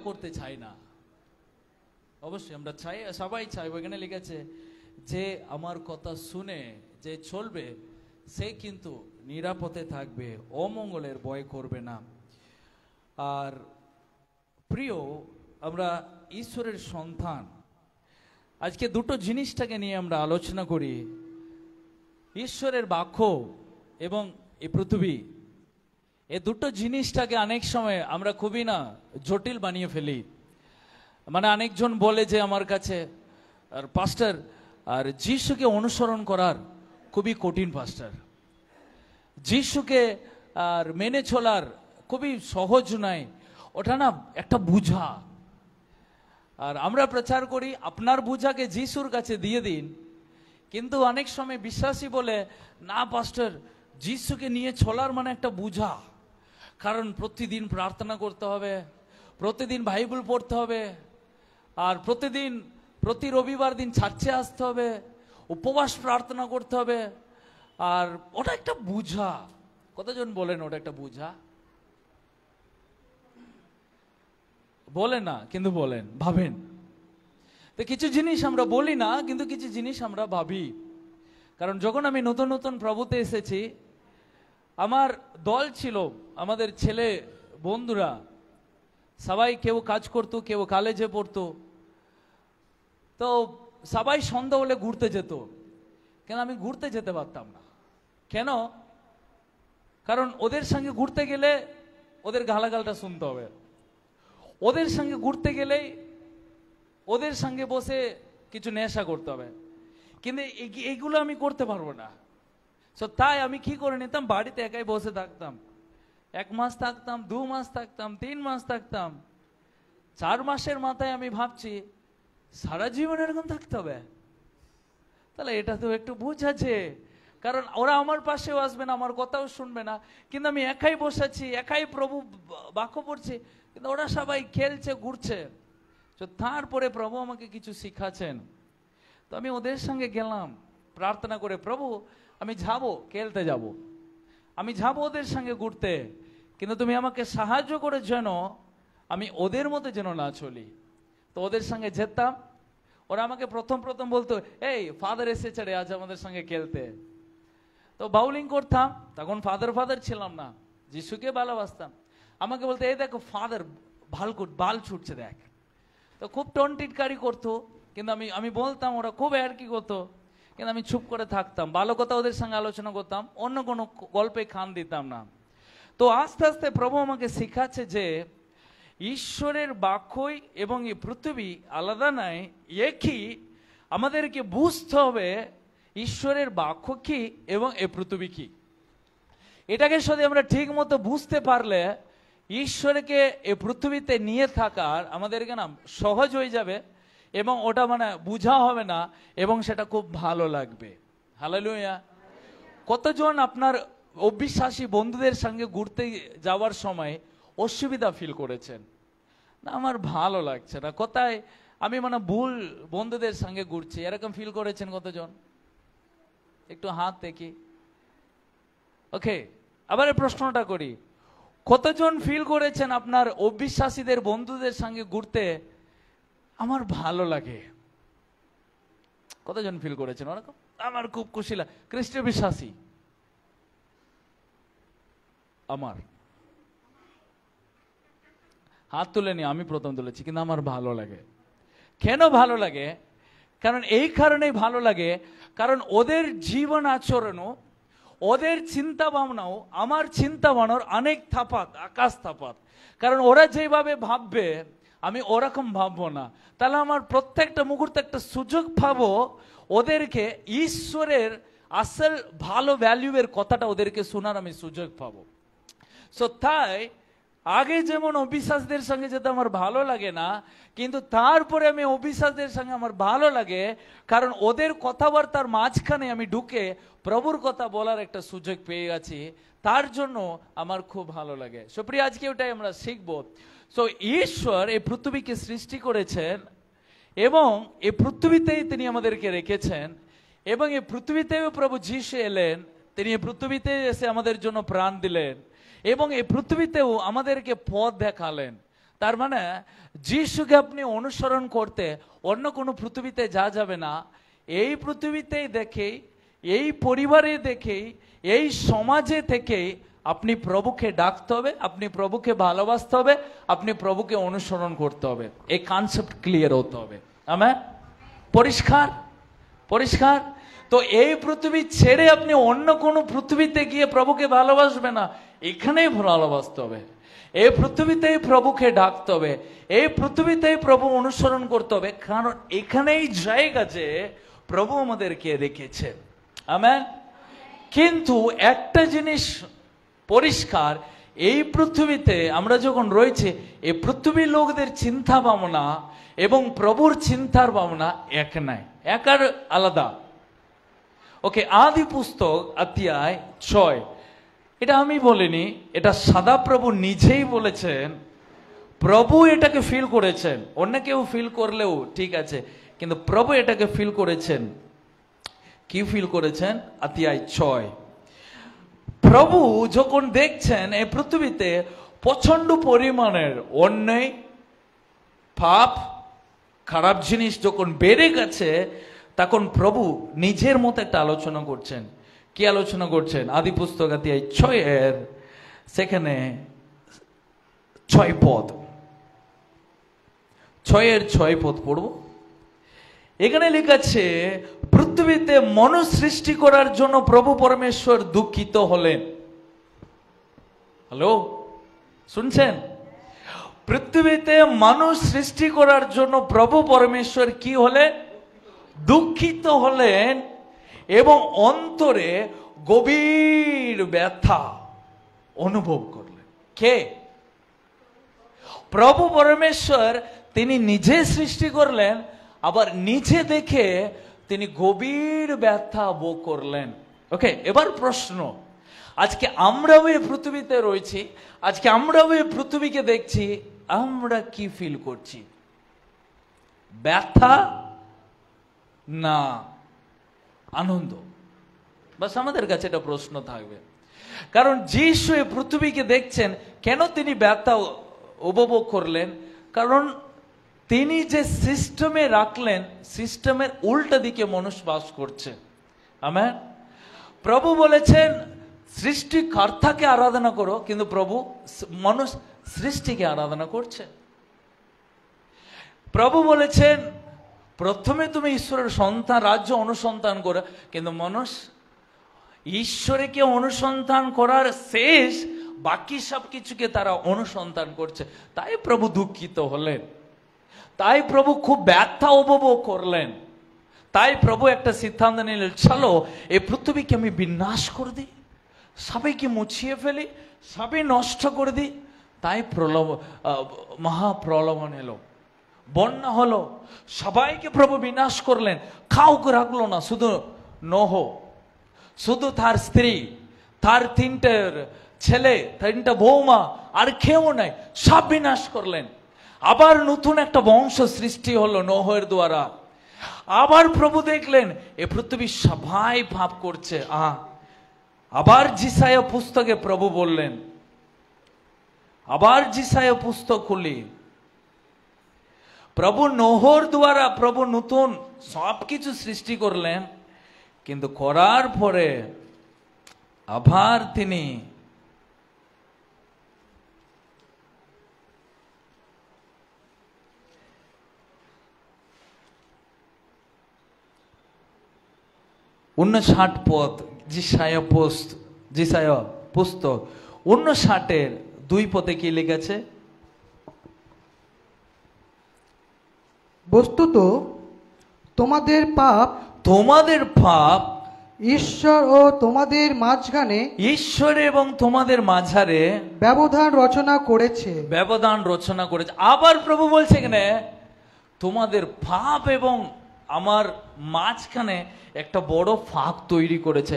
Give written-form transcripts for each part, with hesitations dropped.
করতে চাই না। অবশ্যই আমরা চাই, সবাই চাই। ওখানে লিখেছে যে আমার কথা শুনে যে চলবে সে কিন্তু নিরাপদে থাকবে, অমঙ্গলের ভয় করবে না। আর প্রিয়, আমরা ঈশ্বরের সন্তান। আজকে দুটো জিনিসটাকে নিয়ে আমরা আলোচনা করি, ঈশ্বরের বাক্য এবং এই পৃথিবী। এই দুটো জিনিসটাকে অনেক সময় আমরা খুবই জটিল বানিয়ে ফেলি। মানে অনেকজন বলে যে আমার কাছে, আর পাস্টার, আর যিশুকে অনুসরণ করার খুবই কঠিন পাস্টার, যিশুকে আর মেনে চলার খুবই সহজ নয়, ওটা একটা বুঝা। আর আমরা প্রচার করি আপনার বুঝাকে যিশুর কাছে দিয়ে দিন। কিন্তু অনেক সময় বিশ্বাসী বলে না পাস্টার, যিশুকে নিয়ে চলার মানে একটা বুঝা, কারণ প্রতিদিন প্রার্থনা করতে হবে, প্রতিদিন বাইবেল পড়তে হবে, আর প্রতি রবিবার দিন চার্চে আসতে হবে, উপবাস প্রার্থনা করতে হবে। আর ওটা একটা বুঝা। কতজন বলেন ওটা একটা বুঝা? বলে না, কিন্তু বলেন, ভাবেন। তো কিছু জিনিস আমরা বলি না, কিন্তু কিছু জিনিস আমরা ভাবি। কারণ যখন আমি নতুন নতুন প্রভুতে এসেছি, আমার দল ছিল, আমাদের ছেলে বন্ধুরা সবাই, কেউ কাজ করতো, কেউ কলেজে পড়তো। তো সবাই সন্ধ্যা হলে ঘুরতে যেত, কেন আমি ঘুরতে যেতে পারতাম না। কেন? কারণ ওদের সঙ্গে ঘুরতে গেলে ওদের গালাগালটা শুনতে হবে, ওদের সঙ্গে ঘুরতে গেলেই ওদের সঙ্গে বসে কিছু নেশা করতে হবে, কিন্তু এইগুলো আমি করতে পারবো না। তাই আমি কি করে নিতাম, বাড়িতে একাই বসে থাকতাম। 1 মাস থাকতাম, 2 মাস থাকতাম, 3 মাস থাকতাম। 4 মাসের মাথায় আমি ভাবছি সারা জীবন এরকম থাকতে হবে? তাহলে এটা তো একটু বুঝাচ্ছে, কারণ ওরা আমার পাশেও আসবে না, আমার কথাও শুনবে না, কিন্তু আমি একাই বসেছি, একাই প্রভু বাক্য পড়ছি, কিন্তু ওরা সবাই খেলছে, ঘুরছে। তো তারপরে প্রভু আমাকে কিছু শিখাচ্ছেন। তো আমি ওদের সঙ্গে গেলাম প্রার্থনা করে, প্রভু আমি যাব, খেলতে যাব, আমি যাব ওদের সঙ্গে ঘুরতে, কিন্তু তুমি আমাকে সাহায্য করে যেন আমি ওদের মতো যেন না চলি। তো ওদের সঙ্গে যেতাম, ওরা আমাকে প্রথম বলতো, এই ফাদার এসেছে রে আজ আমাদের সঙ্গে খেলতে। তো বাউলিং করতাম, তখন ফাদার ছিলাম না, যিশুকে ভালোবাসতাম। আমাকে বলতো, এই দেখো ফাদার বাল ছুটছে দেখ। তো খুব টনটিটকারি করতো, কিন্তু আমি বলতাম, ওরা খুব আর কি করতো, কিন্তু আমি চুপ করে থাকতাম, ভালো কথা ওদের সঙ্গে আলোচনা করতাম, অন্য কোনো গল্পে কান দিতাম না। তো আস্তে আস্তে প্রভু আমাকে শিখাচ্ছে যে ঈশ্বরের বাক্যই এবং এই পৃথিবী আলাদা নাই, একই। আমাদেরকে বুঝতে হবে ঈশ্বরের বাক্য কি এবং এই পৃথিবী কি। এটাকে যদি আমরা ঠিক মতো বুঝতে পারলে ঈশ্বরকে এই পৃথিবীতে নিয়ে থাকার আমাদেরকে সহজ হয়ে যাবে, এবং ওটা বুঝা হবে না, এবং সেটা খুব ভালো লাগবে। হালেলুয়া। কতজন আপনার অবিশ্বাসী বন্ধুদের সঙ্গে ঘুরতে যাওয়ার সময় অসুবিধা ফিল করেছেন? না আমার ভালো লাগছে না, কোথায় আমি ভুল বন্ধুদের সঙ্গে ঘুরছি, এরকম ফিল করেছেন কতজন? একটু হাত দেখি। ওকে, আবার এই প্রশ্নটা করি, কতজন ফিল করেছেন আপনার অবিশ্বাসীদের বন্ধুদের সঙ্গে ঘুরতে আমার ভালো লাগে? কতজন ফিল করেছেন ওরকম? আমার খুব খুশি লাগে। খ্রিস্টীয় বিশ্বাসী আমার হাত তুলেনি, আমি প্রথম তুলেছি, কিন্তু আমার ভালো লাগে। কেন ভালো লাগে? কারণ এই কারণেই ভালো লাগে, কারণ ওদের জীবন আচরণও, ওদের চিন্তা ভাবনাও আমার চিন্তা ভাবনার অনেক তফাৎ, আকাশ তফাৎ। কারণ ওরা যেভাবে ভাববে আমি ওরকম ভাববো না, তাহলে আমার প্রত্যেকটা মুহূর্তে একটা সুযোগ পাবো ওদেরকে ঈশ্বরের আসল ভালো ভ্যালুয়ের কথাটা ওদেরকে শোনার আমি সুযোগ পাবো। তাই আগে যেমন অবিশ্বাসদের সঙ্গে যেতে আমার ভালো লাগে না, কিন্তু তারপরে আমি অবিশ্বাসদের সঙ্গে আমার ভালো লাগে, কারণ ওদের কথাবার্তার মাঝখানে আমি ঢুকে প্রভুর কথা বলার একটা সুযোগ পেয়ে গেছি, তার জন্য আমার খুব ভালো লাগে। সুপ্রিয়, আজকে ওটাই আমরা শিখবো। ঈশ্বর এই পৃথিবীকে সৃষ্টি করেছেন, এবং এই পৃথিবীতেই তিনি আমাদেরকে রেখেছেন, এবং এই পৃথিবীতেও প্রভু যিশু এলেন, তিনি এই পৃথিবীতে এসে আমাদের জন্য প্রাণ দিলেন, এবং এই পৃথিবীতেও আমাদেরকে পথ দেখালেন। তার মানে যিশুকে আপনি অনুসরণ করতে অন্য কোনো পৃথিবীতে যাবে না, এই পৃথিবীতেই দেখেই, এই পরিবারে দেখেই, এই সমাজে থেকেই আপনি প্রভুকে ডাকতে হবে, আপনি প্রভুকে ভালোবাসতে হবে, আপনি প্রভুকে অনুসরণ করতে হবে। এই কনসেপ্ট ক্লিয়ার হতে হবে। আমেন? পরিষ্কার? পরিষ্কার? তো এই পৃথিবী ছেড়ে আপনি অন্য কোনো পৃথিবীতে গিয়ে প্রভুকে ভালোবাসবে না, এখানেই ভালোবাসতে হবে। এই পৃথিবীতেই প্রভুকে ডাকতে হবে, এই পৃথিবীতেই প্রভু অনুসরণ করতে হবে, কারণ এখানেই জায়গা যে প্রভু আমাদেরকে রেখেছে। আমেন? কিন্তু একটা জিনিস পরিষ্কার, এই পৃথিবীতে আমরা যখন রয়েছে, এই পৃথিবীর লোকদের চিন্তা ভাবনা এবং প্রভুর চিন্তার ভাবনা এক নাই, এক আর আলাদা। ওকে, আদি পুস্তক অধ্যায় 6, এটা আমি বলিনি, এটা সদাপ্রভু নিজেই বলেছেন। প্রভু এটাকে ফিল করেছেন, অন্য কেউ ফিল করলেও ঠিক আছে, কিন্তু প্রভু এটাকে ফিল করেছেন। কি ফিল করেছেন? অধ্যায় 6, প্রভু যখন দেখছেন এই পৃথিবীতে প্রচন্ড পরিমাণের অন্যায়, পাপ, খারাপ জিনিস যখন বেড়ে গেছে, তখন প্রভু নিজের মতো একটা আলোচনা করছেন। কি আলোচনা করছেন? আদি পুস্তক অধ্যায় 6 সেখানে 6 পদ, 6 পদ পড়ব। এখানে লেখা আছে, পৃথিবীতে মানুষ সৃষ্টি করার জন্য প্রভু পরমেশ্বর দুঃখিত হলেন। হ্যালো, শুনছেন? পৃথিবীতে মানুষ সৃষ্টি করার জন্য প্রভু পরমেশ্বর কি হলেন? দুঃখিত হলেন এবং অন্তরে গভীর ব্যথা অনুভব করলেন। কে? প্রভু পরমেশ্বর। তিনি নিজে সৃষ্টি করলেন, আবার নিজে দেখে তিনি গভীর ব্যথা ভোগ করলেন। ওকে, এবার প্রশ্ন, আজকে আমরাও এই পৃথিবীতে রয়েছি, আজকে আমরাও এই পৃথিবীকে দেখছি, আমরা কি ফিল করছি? ব্যথা না আনন্দ? বাস আমাদের কাছে এটা প্রশ্ন থাকবে। কারণ যিশু এই পৃথিবীকে দেখছেন, কেন তিনি ব্যথা উপভোগ করলেন? কারণ তিনি যে সিস্টেমে রাখলেন, সিস্টেমের উল্টা দিকে মানুষ বাস করছে। আমেন? প্রভু বলেছেন সৃষ্টিকর্তাকে আরাধনা করো, কিন্তু প্রভু মানুষ সৃষ্টিকে আরাধনা করছে। প্রভু বলেছেন প্রথমে তুমি ঈশ্বরের সন্তান রাজ্য অনুসন্ধান করো, কিন্তু মানুষ ঈশ্বরকে অনুসন্ধান করার শেষ বাকি সব কিছুকে তারা অনুসন্ধান করছে। তাই প্রভু দুঃখিত হলেন, তাই প্রভু খুব ব্যথা উপভোগ করলেন, তাই প্রভু একটা সিদ্ধান্ত নিলেন, চলো এই পৃথিবীকে আমি বিনাশ করে দিই, সবাইকে মুছিয়ে ফেলি, সবাই নষ্ট করে দিই। তাই মহাপ্রলোভন এলো, বন্যা হলো, সবাইকে প্রভু বিনাশ করলেন, কাউকে রাখলো না, শুধু নোহ, শুধু তার স্ত্রী, তার 3টে ছেলে, 3টা বৌমা, আর কেউ নাই, সব বিনাশ করলেন। আবার নতুন একটা বংশ সৃষ্টি হলো নোহের দ্বারা। আবার প্রভু দেখলেন এ পৃথিবী সবাই পাপ করছে। আবার যিশায়া পুস্তকে প্রভু বললেন, আবার যিশায়া পুস্তক খুলি, প্রভু নোহর দ্বারা প্রভু নতুন সবকিছু সৃষ্টি করলেন, কিন্তু করার পরে আবার তিনি ঊনষাট পদ, যিশায়া পুস্তক 59-2 পদে কি লিখেছে? বস্তুত তোমাদের পাপ ঈশ্বর ও তোমাদের মাঝখানে, ঈশ্বর এবং তোমাদের মাঝারে ব্যবধান রচনা করেছে। আবার প্রভু বলছে এখানে, তোমাদের পাপ এবং আমার মাঝখানে একটা বড় ফাঁক তৈরি করেছে।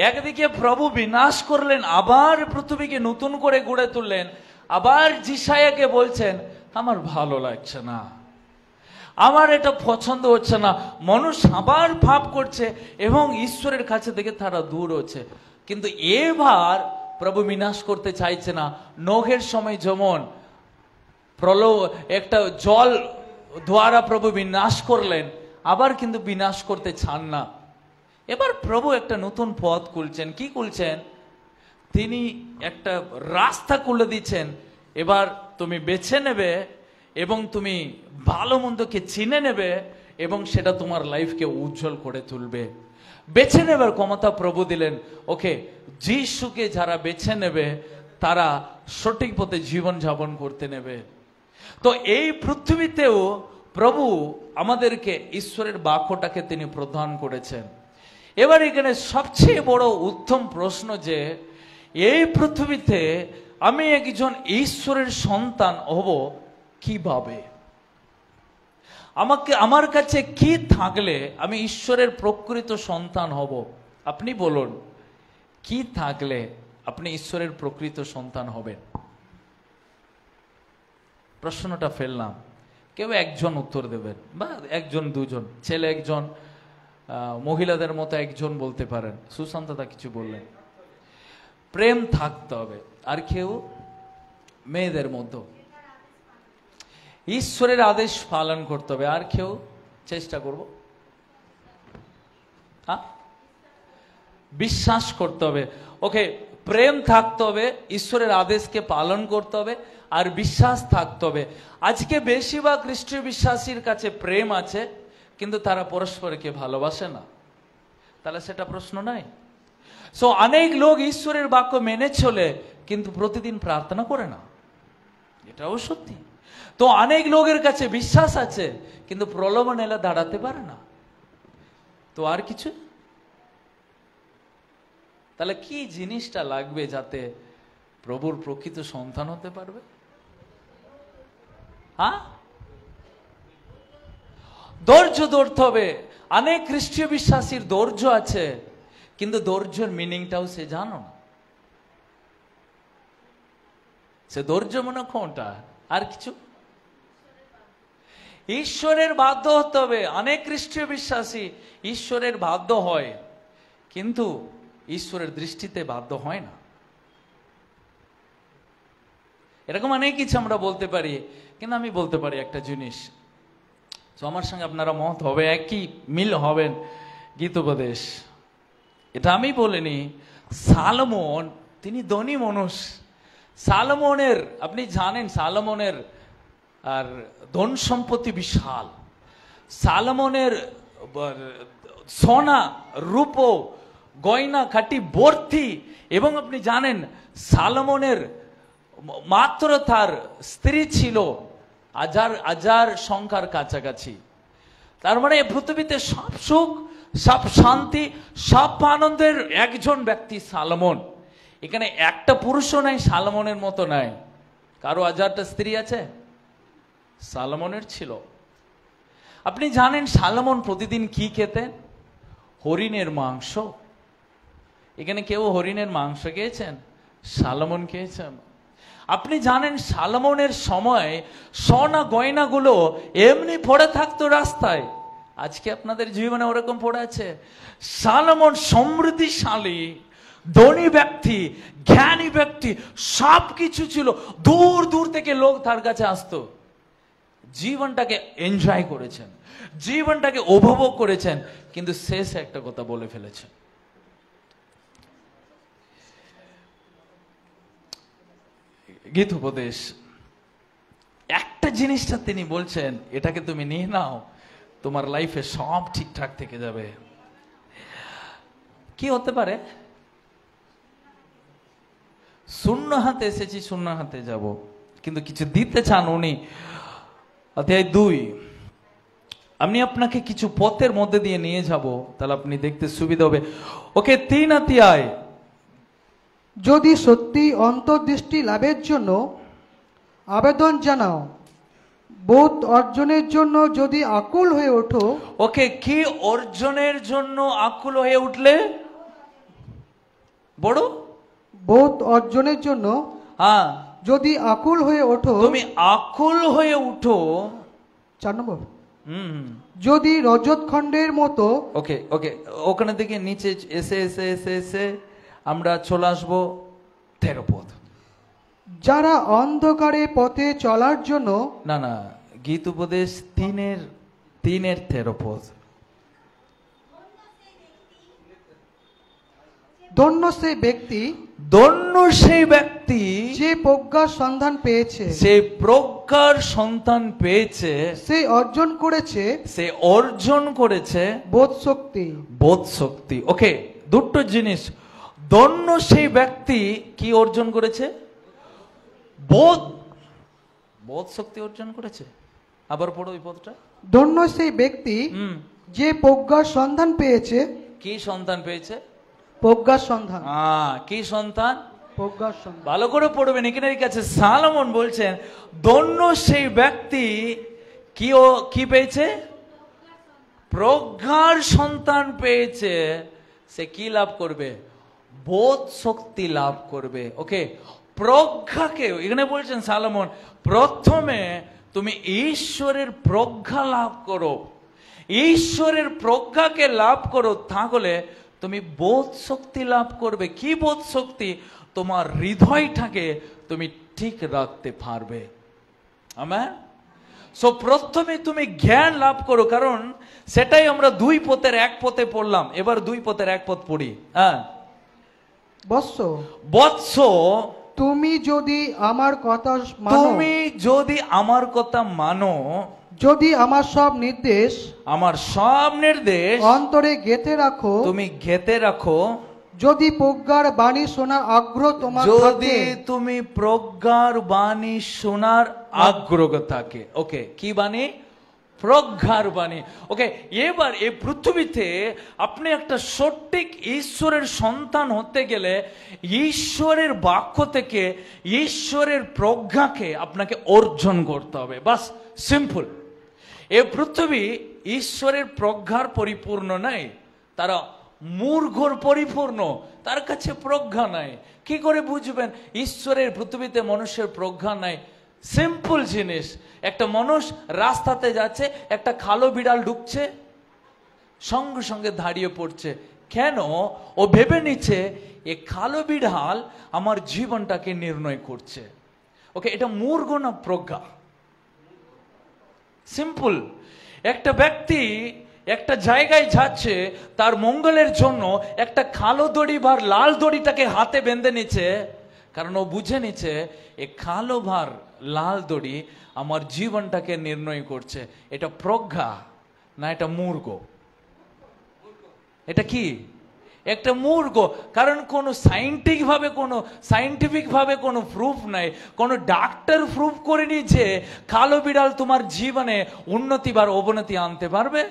একদিকে প্রভু বিনাশ করলেন, আবার পৃথিবীকে নতুন করে গড়ে তুললেন। আবার যিশায়াকে বলছেন, আমার ভালো লাগছে না, আমার এটা পছন্দ হচ্ছে না, মানুষ আবার পাপ করছে এবং ঈশ্বরের কাছে থেকে তারা দূর হচ্ছে। কিন্তু এবার প্রভু বিনাশ করতে চাইছে না। নোহের সময় যেমন একটা জল দ্বারা প্রভু বিনাশ করলেন, আবার কিন্তু বিনাশ করতে চান না। এবার প্রভু একটা নতুন পথ খুলছেন। কি খুলছেন? তিনি একটা রাস্তা খুলে দিচ্ছেন। এবার তুমি বেছে নেবে এবং তুমি ভালো মন্দকে চিনে নেবে এবং সেটা তোমার লাইফকে উজ্জ্বল করে তুলবে। বেছে নেবার ক্ষমতা প্রভু দিলেন। ওকে, যিশুকে যারা বেছে নেবে তারা সঠিক পথে জীবন যাপন করতে নেবে। তো এই পৃথিবীতেও প্রভু আমাদেরকে ঈশ্বরের বাক্যটাকে তিনি প্রদান করেছেন। এবার এখানে সবচেয়ে বড় উত্তম প্রশ্ন যে এই পৃথিবীতে আমি একজন ঈশ্বরের সন্তান হব কিভাবে? আমার কাছে কি থাকলে আমি ঈশ্বরের প্রকৃত সন্তান হব? আপনি বলুন, কি থাকলে আপনি ঈশ্বরের প্রকৃত সন্তান হবেন? প্রশ্নটা ফেললাম, কেউ একজন উত্তর দেবেন, বা একজন দুজন, ছেলে একজন, মহিলাদের মতো একজন বলতে পারেন। সুশান্তদা কিছু বললেন। প্রেম থাকতে হবে। আর কেউ? মেয়েদের মতো ঈশ্বরের আদেশ পালন করতে হবে। আর কেউ? চেষ্টা করব। হ্যাঁ, বিশ্বাস করতে হবে। ওকে, প্রেম থাকতে হবে, ঈশ্বরের আদেশকে পালন করতে হবে, আর বিশ্বাস থাকতে হবে। আজকে বেশিরভাগ খ্রিস্টীয় বিশ্বাসীর কাছে প্রেম আছে, কিন্তু তারা পরস্পরকে ভালোবাসে না। তাহলে সেটা প্রশ্ন নাই। সো অনেক লোক ঈশ্বরের বাক্য মেনে চলে কিন্তু প্রতিদিন প্রার্থনা করে না, এটাও সত্যি। তো অনেক লোকের কাছে বিশ্বাস আছে কিন্তু প্রলোভন এলে দাঁড়াতে পারে না। তো আর কিছু? তাহলে কি জিনিসটা লাগবে যাতে প্রভুর প্রকৃত সন্তান হতে পারবে? হ্যাঁ, ধৈর্য ধরতে হবে। অনেক খ্রিস্টীয় বিশ্বাসীর ধৈর্য আছে কিন্তু ধৈর্যের মিনিংটাও সে জানো না। সে ধৈর্য মনে কোনটা? আর কিছু? ঈশ্বরের বাধ্য হতে হবে। অনেক খ্রিস্টীয় বিশ্বাসী ঈশ্বরের বাধ্য হয় কিন্তু ঈশ্বরের দৃষ্টিতে বাধ্য হয় না। এরকম অনেক কিছু আমরা বলতে পারি, কিন্তু আমি বলতে পারি একটা জিনিস, তো আমার সঙ্গে আপনারা মত হবে, একই মিল হবেন। গীতোপদেশ, এটা আমি বলিনি, সালোমন তিনি ধনী মানুষ। সালোমনের, আপনি জানেন সালোমনের আর ধন সম্পত্তি বিশাল। সালোমনের সোনা রূপ গয়না কাটি ভর্তি। এবং আপনি জানেন সালোমনের মাত্র তার স্ত্রী ছিল হাজার সংখ্যার কাছাকাছি। তার মানে পৃথিবীতে সব সুখ, সব শান্তি, সব আনন্দের একজন ব্যক্তি সালোমন। এখানে একটা পুরুষও নাই সালোমনের মতো নাই। কারো 1000টা স্ত্রী আছে? সালোমনের ছিল। আপনি জানেন সালোমন প্রতিদিন কি খেতেন? হরিণের মাংস। এখানে কেউ হরিণের মাংস খেয়েছেন? সালোমন খেয়েছেন। আপনি জানেন সালোমনের সময় সোনা গয়নাগুলো এমনি পড়ে থাকতো রাস্তায়। আজকে আপনাদের জীবনে ওরকম পড়ে আছে? সালোমন সমৃদ্ধিশালী, ধনী ব্যক্তি, জ্ঞানী ব্যক্তি, সব কিছু ছিল। দূর দূর থেকে লোক তার কাছে আসতো। জীবনটাকে এনজয় করেছেন, জীবনটাকে উপভোগ করেছেন, কিন্তু শেষে একটা কথা বলে ফেলেছেন। গীতোপদেশ একটা জিনিসটা তিনি বলছেন, এটাকে তুমি নিয়ে নাও, তোমার লাইফে সব ঠিকঠাক থেকে যাবে। কি হতে পারে? শূন্য হাতে এসেছি, শূন্য হাতে যাব, কিন্তু কিছু দিতে চান উনি। অধ্যায় 2, আমি আপনাকে কিছু পথের মধ্যে দিয়ে নিয়ে যাব, তাহলে আপনি দেখতে সুবিধা হবে। ওকে, 3 অধ্যায়। যদি সত্যি অন্তর্দৃষ্টি লাভের জন্য আবেদন জানাও, বোধ অর্জনের জন্য যদি আকুল হয়ে ওঠো। ওকে, কি অর্জনের জন্য আকুল হয়ে উঠলে? বড় বোধ অর্জনের জন্য হ্যাঁ, যদি আকুল হয়ে ওঠো। তুমি আকুল হয়ে উঠো। 4 নম্বর, যদি রজতখণ্ডের মতো। ওকে ওকে, ওখানে থেকে নিচে এসে এসে এসে এসে আমরা চলে আসবো 13 পদ। যারা অন্ধকারে পথে চলার জন্য না না, গীত উপদেশ 3:13 পদ। ধন্য সেই ব্যক্তি ধন্য সেই ব্যক্তি যে প্রজ্ঞার সন্ধান পেয়েছে, সে প্রজ্ঞার সন্তান পেয়েছে, সে অর্জন করেছে সে অর্জন করেছে বোধ শক্তি। বোধ শক্তি। ওকে, দুটো জিনিস। ধন্য সেই ব্যক্তি কি অর্জন করেছে? বোধ বোধ শক্তি অর্জন করেছে। আবার পড়ো ওই পদটা। ধন্য সেই ব্যক্তি যে প্রজ্ঞার সন্ধান পেয়েছে। কি সন্তান পেয়েছে? প্রজ্ঞার সন্ধান। কি সন্তান? প্রজ্ঞার সন্ধান। ভালো করে পড়বেন। এখানে কাছে সালোমন বলছেন ধন্য সেই ব্যক্তি কি পেয়েছে? প্রজ্ঞার সন্তান পেয়েছে। সে কি লাভ করবে? বোধ শক্তি লাভ করবে। ওকে, প্রজ্ঞাকে এখানে বলছেন সালোমন, প্রথমে তুমি ঈশ্বরের প্রজ্ঞা লাভ করো, ঈশ্বরের প্রজ্ঞাকে লাভ করো, তাহলে তুমি বোধ শক্তি লাভ করবে। কি বোধ শক্তি? তোমার হৃদয়টাকে তুমি ঠিক রাখতে পারবে। আমেন। সো প্রথমে তুমি জ্ঞান লাভ করো, কারণ সেটাই আমরা 2 পথের 1 পথে পড়লাম। এবার 2 পথের 1 পথ পড়ি। বৎস, তুমি যদি আমার কথা মানো, তুমি যদি আমার কথা মানো, যদি আমার সব নির্দেশ অন্তরে গেঁথে রাখো, তুমি গেঁথে রাখো, যদি প্রজ্ঞার বাণী শোনার আগ্রহ তোমার যদি তুমি প্রজ্ঞার বাণী শোনার আগ্রহ থাকে। ওকে, কি বাণী? প্রজ্ঞার বাণী। ওকে, এবার এই পৃথিবীতে আপনি একটা সঠিক ঈশ্বরের সন্তান হতে গেলে ঈশ্বরের বাক্য থেকে ঈশ্বরের প্রজ্ঞাকে আপনাকে অর্জন করতে হবে। বাস, সিম্পল। এই পৃথিবী ঈশ্বরের প্রজ্ঞার পরিপূর্ণ নাই, তারা মূর্খর পরিপূর্ণ, তার কাছে প্রজ্ঞা নাই। কি করে বুঝবেন ঈশ্বরের পৃথিবীতে মানুষের প্রজ্ঞা নাই? সিম্পল জিনিস। একটা মানুষ রাস্তাতে যাচ্ছে, একটা কালো বিড়াল ঢুকছে, সঙ্গে সঙ্গে দাঁড়িয়ে পড়ছে। কেন? ও ভেবে নিচ্ছে এ কালো বিড়াল আমার জীবনটাকে নির্ণয় করছে। ওকে, এটা মূর্খ না প্রজ্ঞা? সিম্পল। একটা ব্যক্তি একটা জায়গায় যাচ্ছে, তার মঙ্গলের জন্য একটা কালো দড়ি বা লাল দড়িটাকে হাতে বেঁধে নিচ্ছে, কারণ ও বুঝে নিচ্ছে এ কালো ভার লাল দড়ি আমার জীবনটাকে নির্ণয় করছে। এটা প্রজ্ঞা না এটা মূর্খ? এটা কি? একটা মূর্খ। কারণ কোনো সাইন্টিফিক ভাবে কোনো প্রুফ নাই, কোনো ডাক্তার প্রুফ করেনি যে কালো বিড়াল তোমার জীবনে উন্নতি বা অবনতি আনতে পারবে।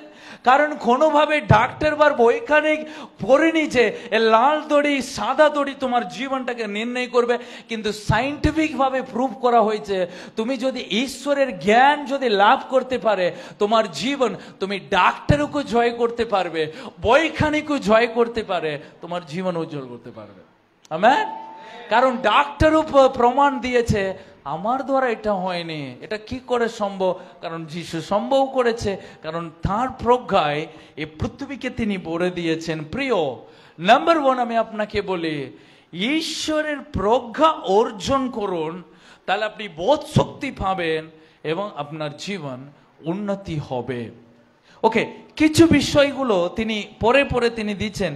কারণ কোনোভাবে ডাক্তার বা বৈজ্ঞানিক পড়েনি যে লাল দড়ি সাদা দড়ি তোমার জীবনটাকে নির্ণয় করবে। কিন্তু সাইন্টিফিক ভাবে প্রুফ করা হয়েছে তুমি যদি ঈশ্বরের জ্ঞান যদি লাভ করতে পারে তোমার জীবন, তুমি ডাক্তারকে জয় করতে পারবে, বৈজ্ঞানিকও জয় করতে পারে, তোমার জীবন উজ্জ্বল করতে পারবে। আমেন। কারণ ডাক্তারও প্রমাণ দিয়েছে আমার দ্বারা এটা হয়নি, এটা কি করে সম্ভব? কারণ যিশু সম্ভব করেছে, কারণ তার প্রজ্ঞায় এই পৃথিবীকে তিনি ভরে দিয়েছেন। প্রিয়, নাম্বার 1 আমি আপনাকে বলি, ঈশ্বরের প্রজ্ঞা অর্জন করুন, তাহলে আপনি বোধ শক্তি পাবেন এবং আপনার জীবন উন্নতি হবে। ওকে, কিছু বিষয়গুলো তিনি পরে পরে তিনি দিচ্ছেন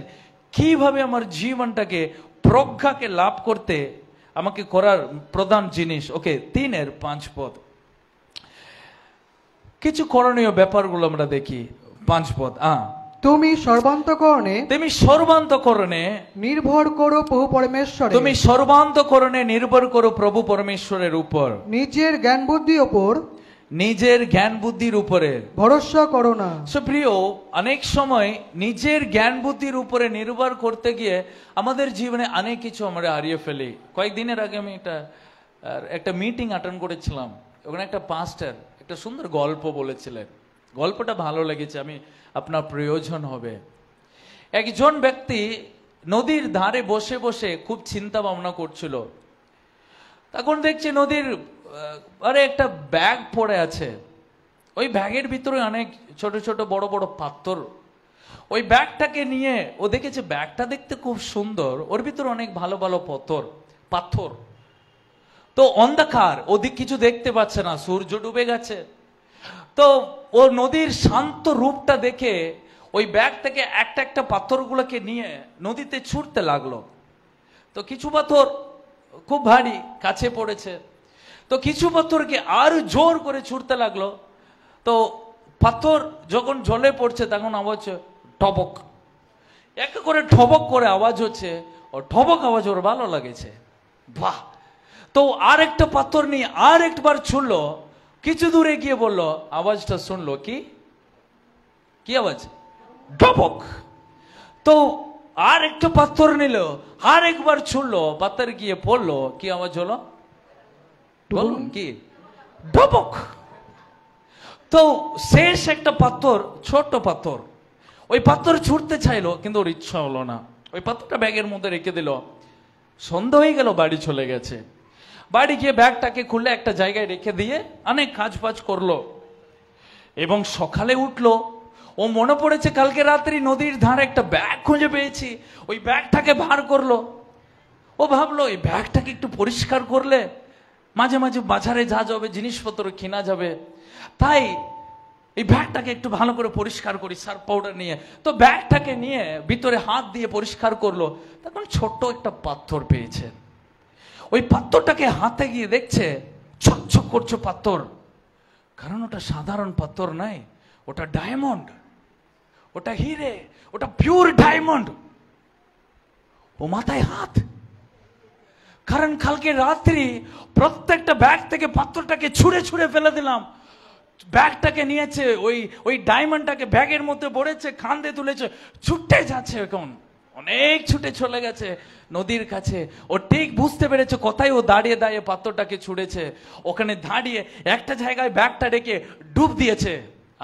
কিভাবে আমার জীবনটাকে প্রজ্ঞাকে লাভ করতে আমাকে করার প্রধান জিনিস। ওকে, 3:5 পদ। কিছু করণীয় ব্যাপারগুলো আমরা দেখি। 5 পদ। তুমি সর্বান্তকরণে নির্ভর করো প্রভু পরমেশ্বরে, তুমি সর্বান্তকরণে নির্ভর করো প্রভু পরমেশ্বরের উপর, নিজের জ্ঞান বুদ্ধির উপরে ভরসা করো না। প্রিয়, অনেক সময় নিজের জ্ঞান বুদ্ধির উপরে নির্ভর করতে গিয়ে আমাদের জীবনে অনেক কিছু আমরা হারিয়ে ফেলি। কয়েকদিনের আগে আমি একটা মিটিং অ্যাটেন্ড করেছিলাম। ওখানে একটা পাস্টার একটা সুন্দর গল্প বলেছিলেন। গল্পটা ভালো লেগেছে, আমি আপনার প্রয়োজন হবে। একজন ব্যক্তি নদীর ধারে বসে বসে খুব চিন্তা ভাবনা করছিল। তখন দেখছি নদীর একটা ব্যাগ পড়ে আছে। ওই ব্যাগের ভিতরে অনেক ছোট ছোট বড় বড় পাথর। ওই ব্যাগটাকে নিয়ে ও দেখেছে ব্যাগটা দেখতে খুব সুন্দর, ওর ভিতরে অনেক ভালো ভালো পাথর। তো অন্ধকার, ওদিক কিছু দেখতে পাচ্ছে না, সূর্য ডুবে গেছে। তো ও নদীর শান্ত রূপটা দেখে ওই ব্যাগ থেকে একটা একটা পাথরগুলোকে নিয়ে নদীতে ছুটতে লাগলো। তো কিছু পাথর খুব ভারী, কাছে পড়েছে, তো কিছু পাথরকে আরো জোর করে ছুটতে লাগলো। তো পাথর যখন জলে পড়ছে তখন আওয়াজ টবক, এক করে ঠবক করে আওয়াজ হচ্ছে, ও ঠবক আওয়াজ ওর ভালো লাগেছে, বাহ। তো আর একটা পাথর নিয়ে আর একবার ছুড়লো, কিছু দূরে গিয়ে বললো, আওয়াজটা শুনলো কি কি আওয়াজ, টবক। তো আর একটা পাথর নিল, আর একবার ছুড়লো, পাথর গিয়ে পড়লো, কি আওয়াজ হলো বলুন, কি, ডবক। তো শেষ একটা পাথর, ছোট পাথর, ওই পাথর ছুটতে চাইলো কিন্তু ওর ইচ্ছা হলো না, ওই পাথরটা ব্যাগের মধ্যে রেখে দিল। সন্ধ্যা হয়ে গেল, বাড়ি চলে গেছে। বাড়ি গিয়ে ব্যাগটাকে খুলে একটা জায়গায় রেখে দিয়ে অনেক কাজ ফাজ করলো এবং সকালে উঠলো, ও মনে পড়েছে কালকে রাত্রি নদীর ধারে একটা ব্যাগ খুঁজে পেয়েছি, ওই ব্যাগটাকে বার করলো। ও ভাবলো এই ব্যাগটাকে একটু পরিষ্কার করলে মাঝে মাঝে বাজারে যা যাবে, জিনিসপত্র কেনা যাবে, তাই এই ব্যাগটাকে একটু ভালো করে পরিষ্কার করি সার্ফ পাউডার নিয়ে। তো ব্যাগটাকে নিয়ে ভিতরে হাত দিয়ে পরিষ্কার করলো, তখন ছোট্ট একটা পাথর পেয়েছে। ওই পাথরটাকে হাতে গিয়ে দেখছে ছকছক করছে পাথর, কারণ ওটা সাধারণ পাথর নয়, ওটা ডায়মন্ড, ওটা হিরে, ওটা পিওর ডায়মন্ড। ও মাথায় হাত, কারণ কালকে রাত্রি প্রত্যেকটা ব্যাগ থেকে পাথরটাকে ছুঁড়ে ছুঁড়ে ফেলে দিলাম, ব্যাগটাকে নিয়েছে, ওই ওই ডায়মন্ডটাকে ব্যাগের মধ্যে ভরেছে, কাঁধে তুলেছে, ছুটে যাচ্ছে, এখন অনেক ছুটে চলে গেছে নদীর কাছে। ও ঠিক বুঝতে পেরেছে কোথায় ও দাঁড়িয়ে দাঁড়িয়ে পাথরটাকে ছুঁড়েছে, ওখানে দাঁড়িয়ে একটা জায়গায় ব্যাগটা রেখে ডুব দিয়েছে।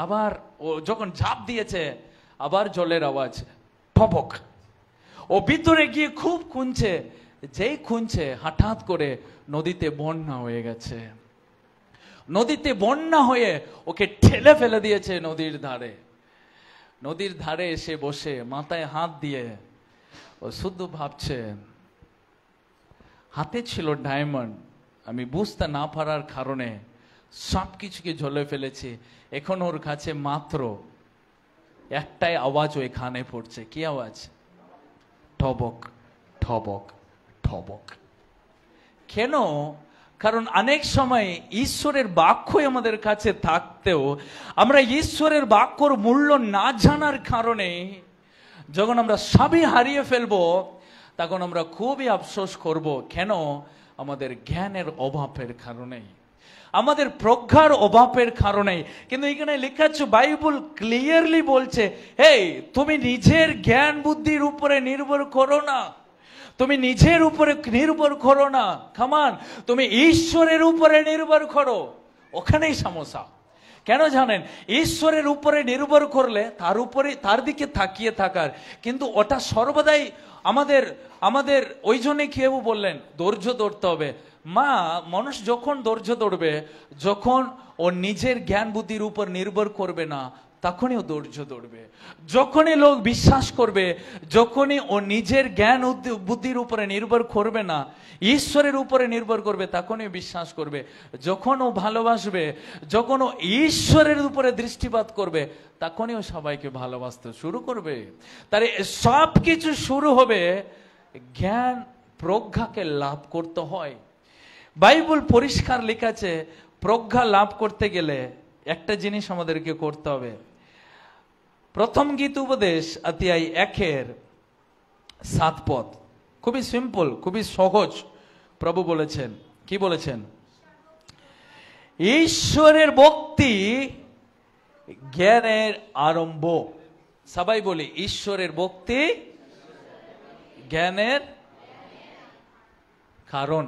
আবার ও যখন ঝাঁপ দিয়েছে, আবার জলের আওয়াজ, ঠপক। ও ভিতরে গিয়ে খুব খুঁজছে, যেই খুঁজছে হঠাৎ করে নদীতে বন্যা হয়ে গেছে। নদীতে বন্যা হয়ে ওকে ঠেলে ফেলে দিয়েছে নদীর ধারে। নদীর ধারে এসে বসে মাথায় হাত দিয়ে ও শুধু ভাবছে, হাতে ছিল ডায়মন্ড, আমি বুঝতে না পারার কারণে সবকিছুকে ঝলে ফেলেছি, এখন ওর কাছে মাত্র একটাই আওয়াজ ওই কানে পড়ছে, কি আওয়াজ, ঠবক ঠবক ঠবক। কেন? কারণ অনেক সময় ঈশ্বরের বাক্যই আমাদের কাছে থাকতেও আমরা ঈশ্বরের বাক্যর মূল্য না জানার কারণে যখন আমরা সবই হারিয়ে ফেলবো, তখন আমরা খুবই আফসোস করব। কেন? আমাদের জ্ঞানের অভাবের কারণে, আমাদের প্রজ্ঞার অভাবের কারণে। কিন্তু এখানে লেখা আছে, বাইবেল ক্লিয়ারলি বলছে, এই তুমি নিজের জ্ঞান বুদ্ধির উপরে নির্ভর করো না, তুমি নিজের উপরে নির্ভর করো না, কামান তুমি ঈশ্বরের উপরে নির্ভর করো। ওখানেই সমস্যা। কেন জানেন? ঈশ্বরের উপরে নির্ভর করলে তার উপরে, তার দিকে তাকিয়ে থাকার, কিন্তু ওটা সর্বদাই আমাদের আমাদের ওই জন্যে কেউ বললেন ধৈর্য ধরতে হবে। মানুষ যখন ধৈর্য ধরবে, যখন ও নিজের জ্ঞান বুদ্ধির উপর নির্ভর করবে না, তখনই ও ধৈর্য ধরবে। যখনই লোক বিশ্বাস করবে, যখনই ও নিজের জ্ঞান বুদ্ধির উপরে নির্ভর করবে না, ঈশ্বরের উপরে নির্ভর করবে, তখনই বিশ্বাস করবে। যখন ও ভালোবাসবে, যখন ও ঈশ্বরের উপরে দৃষ্টিপাত করবে, তখনই ও সবাইকে ভালোবাসতে শুরু করবে। তাহলে সব কিছু শুরু হবে জ্ঞান প্রজ্ঞাকে লাভ করতে হয়। বাইবেল পরিষ্কার লেখা আছে, প্রজ্ঞা লাভ করতে গেলে একটা জিনিস আমাদেরকে করতে হবে। প্রথম গীত উপদেশ অধ্যায় 1-7 পদ, খুবই সিম্পল, খুবই সহজ। প্রভু বলেছেন, কি বলেছেন? ঈশ্বরের ভক্তি জ্ঞানের আরম্ভ। সবাই বলি, ঈশ্বরের ভক্তি জ্ঞানের কারণ।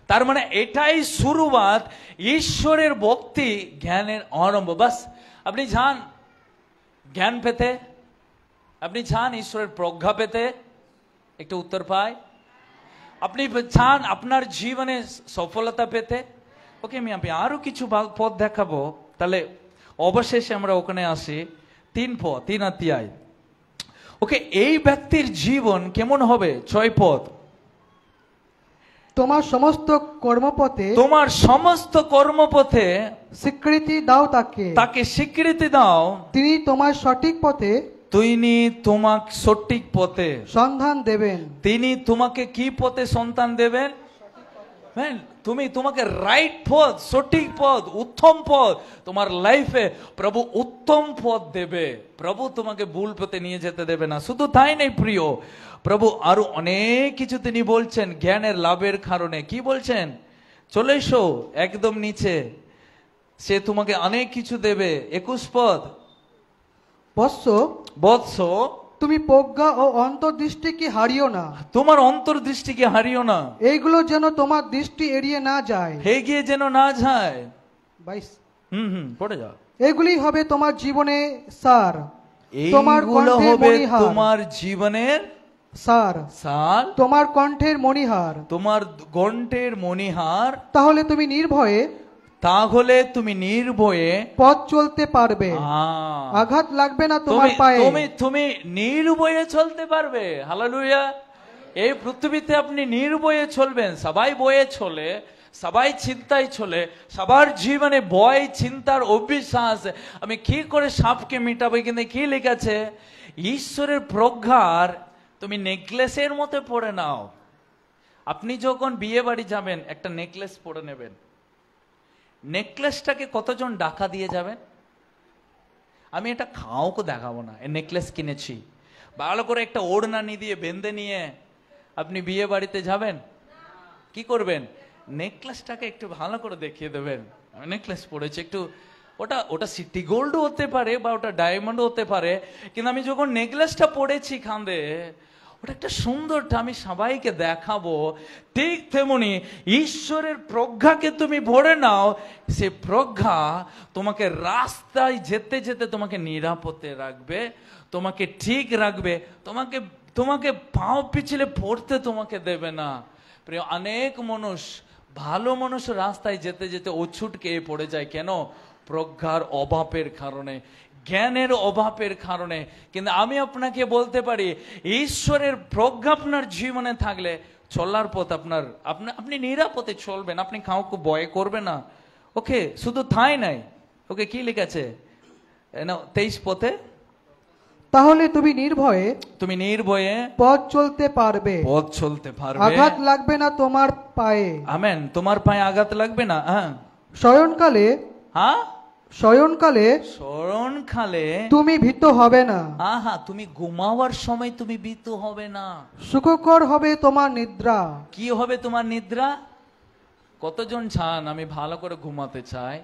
তার মানে এটাই শুরুয়াত, ঈশ্বরের ভক্তি জ্ঞানের আরম্ভ। বাস আপনি যান জ্ঞান পেতে, আপনি চান ঈশ্বরের প্রজ্ঞা পেতে, একটু উত্তর পায়। আপনি চান আপনার জীবনে সফলতা পেতে। ওকে, আমি আরো কিছু পদ দেখাবো, তাহলে অবশেষে আমরা ওখানে আসি। 3 অধ্যায়। ওকে, এই ব্যক্তির জীবন কেমন হবে? 6 পদ। তোমার সমস্ত কর্মপথে তোমার সমস্ত কর্মপথে স্বীকৃতি দাও তাকে, তাকে স্বীকৃতি দাও, তিনি তোমার সঠিক পথে তিনি তোমাকে সঠিক পথে সন্ধান দেবেন। তিনি তোমাকে কি পথে সন্তান দেবেন? হ্যাঁ, তোমাকে রাইট পথ, সঠিক পথ, উত্তম পথ, তোমার লাইফে প্রভু উত্তম পথ দেবে। প্রভু তোমাকে ভুল পথে নিয়ে যেতে দেবে না। শুধু তাই নেই প্রিয়, প্রভু আরো অনেক কিছু তিনি বলছেন জ্ঞানের লাভের কারণে। কি বলছেন? চলে এসো একদম নিচে, সে তোমাকে অনেক কিছু দেবে। 21 পদ, বৎস তুমি প্রজ্ঞা ও অন্তর্দৃষ্টিকে হারিও না, তোমার অন্তর্দৃষ্টিকে হারিও না, এইগুলো যেন তোমার দৃষ্টি এড়িয়ে না যায়। এগিয়ে যেন না যায়। 22 পড়ে যাও। এগুলি হবে তোমার জীবনে সার, তোমার এইগুলো কণ্ঠের হবে মণিহার। তোমার জীবনের সার, সার, তোমার কণ্ঠের মণিহার। তোমার কণ্ঠের মণিহার। তাহলে তুমি নির্ভয়ে তাহলে তুমি নির্ভয়ে পথ চলতে পারবে, আঘাত লাগবে না তোমার পায়ে। তুমি নির্ভয়ে চলতে পারবে। হালেলুয়া। এই পৃথিবীতে আপনি নির্ভয়ে চলবেন। সবাই বয়ে চলে, সবাই চিন্তায় চলে, সবার জীবনে ভয়, চিন্তার অবিশ্বাস, আমি কি করে সাপকে মিটাবো। কিন্তু কি লেখাছে? ঈশ্বরের প্রজ্ঞার তুমি নেকলেসের মতো পরে নাও। আপনি যখন বিয়ে বাড়ি যাবেন একটা নেকলেস পরে নেবেন। নেকলেসটাকে কতজন টাকা দিয়ে যাবেন? আমি এটা কাউকে দেখাবো না। এই নেকলেস কিনেছি, ভালো করে একটা ওড়নানি দিয়ে বেঁধে নিয়ে আপনি বিয়ে বাড়িতে যাবেন। কি করবেন? নেকলেসটাকে একটু ভালো করে দেখিয়ে দেবেন, আমি নেকলেস পরেছি। একটু ওটা সিটি গোল্ডও হতে পারে বা ওটা ডায়মন্ডও হতে পারে, কিন্তু আমি যখন নেকলেসটা পরেছি কাঁধে, ওটা একটা সুন্দরটা আমি সবাইকে দেখাবো। ঠিক তেমনি ঈশ্বরের প্রজ্ঞাকে তুমি ভরে নাও। সে প্রজ্ঞা তোমাকে রাস্তায় যেতে যেতে তোমাকে নিরাপদে রাখবে, তোমাকে ঠিক রাখবে, তোমাকে পাও পিছলে পড়তে তোমাকে দেবে না। প্রিয়, অনেক মানুষ, ভালো মানুষ রাস্তায় যেতে যেতে উছুটকে পড়ে যায়। কেন? প্রজ্ঞার অভাবের কারণে, জ্ঞানের অভাবের কারণে। কিন্তু আমি আপনাকে বলতে পারি, ঈশ্বরের প্রজ্ঞা আপনার জীবনে থাকলে চলার পথ আপনি নিরাপদে চলবেন, আপনি কাউকে ভয় করবেন না। ওকে, শুধু তাই নাই, ওকে কি লিখেছে 23 পথে? তাহলে তুমি নির্ভয়ে পথ চলতে পারবে, আঘাত লাগবে না তোমার পায়ে। আমেন। তোমার পায়ে আঘাত লাগবে না। শয়নকালে তুমি ভীত হবে না। তুমি ঘুমাওয়ার সময় তুমি ভীত হবে না। সুখকর হবে তোমার নিদ্রা। কি হবে তোমার নিদ্রা? কতজন চান আমি ভালো করে ঘুমাতে চাই?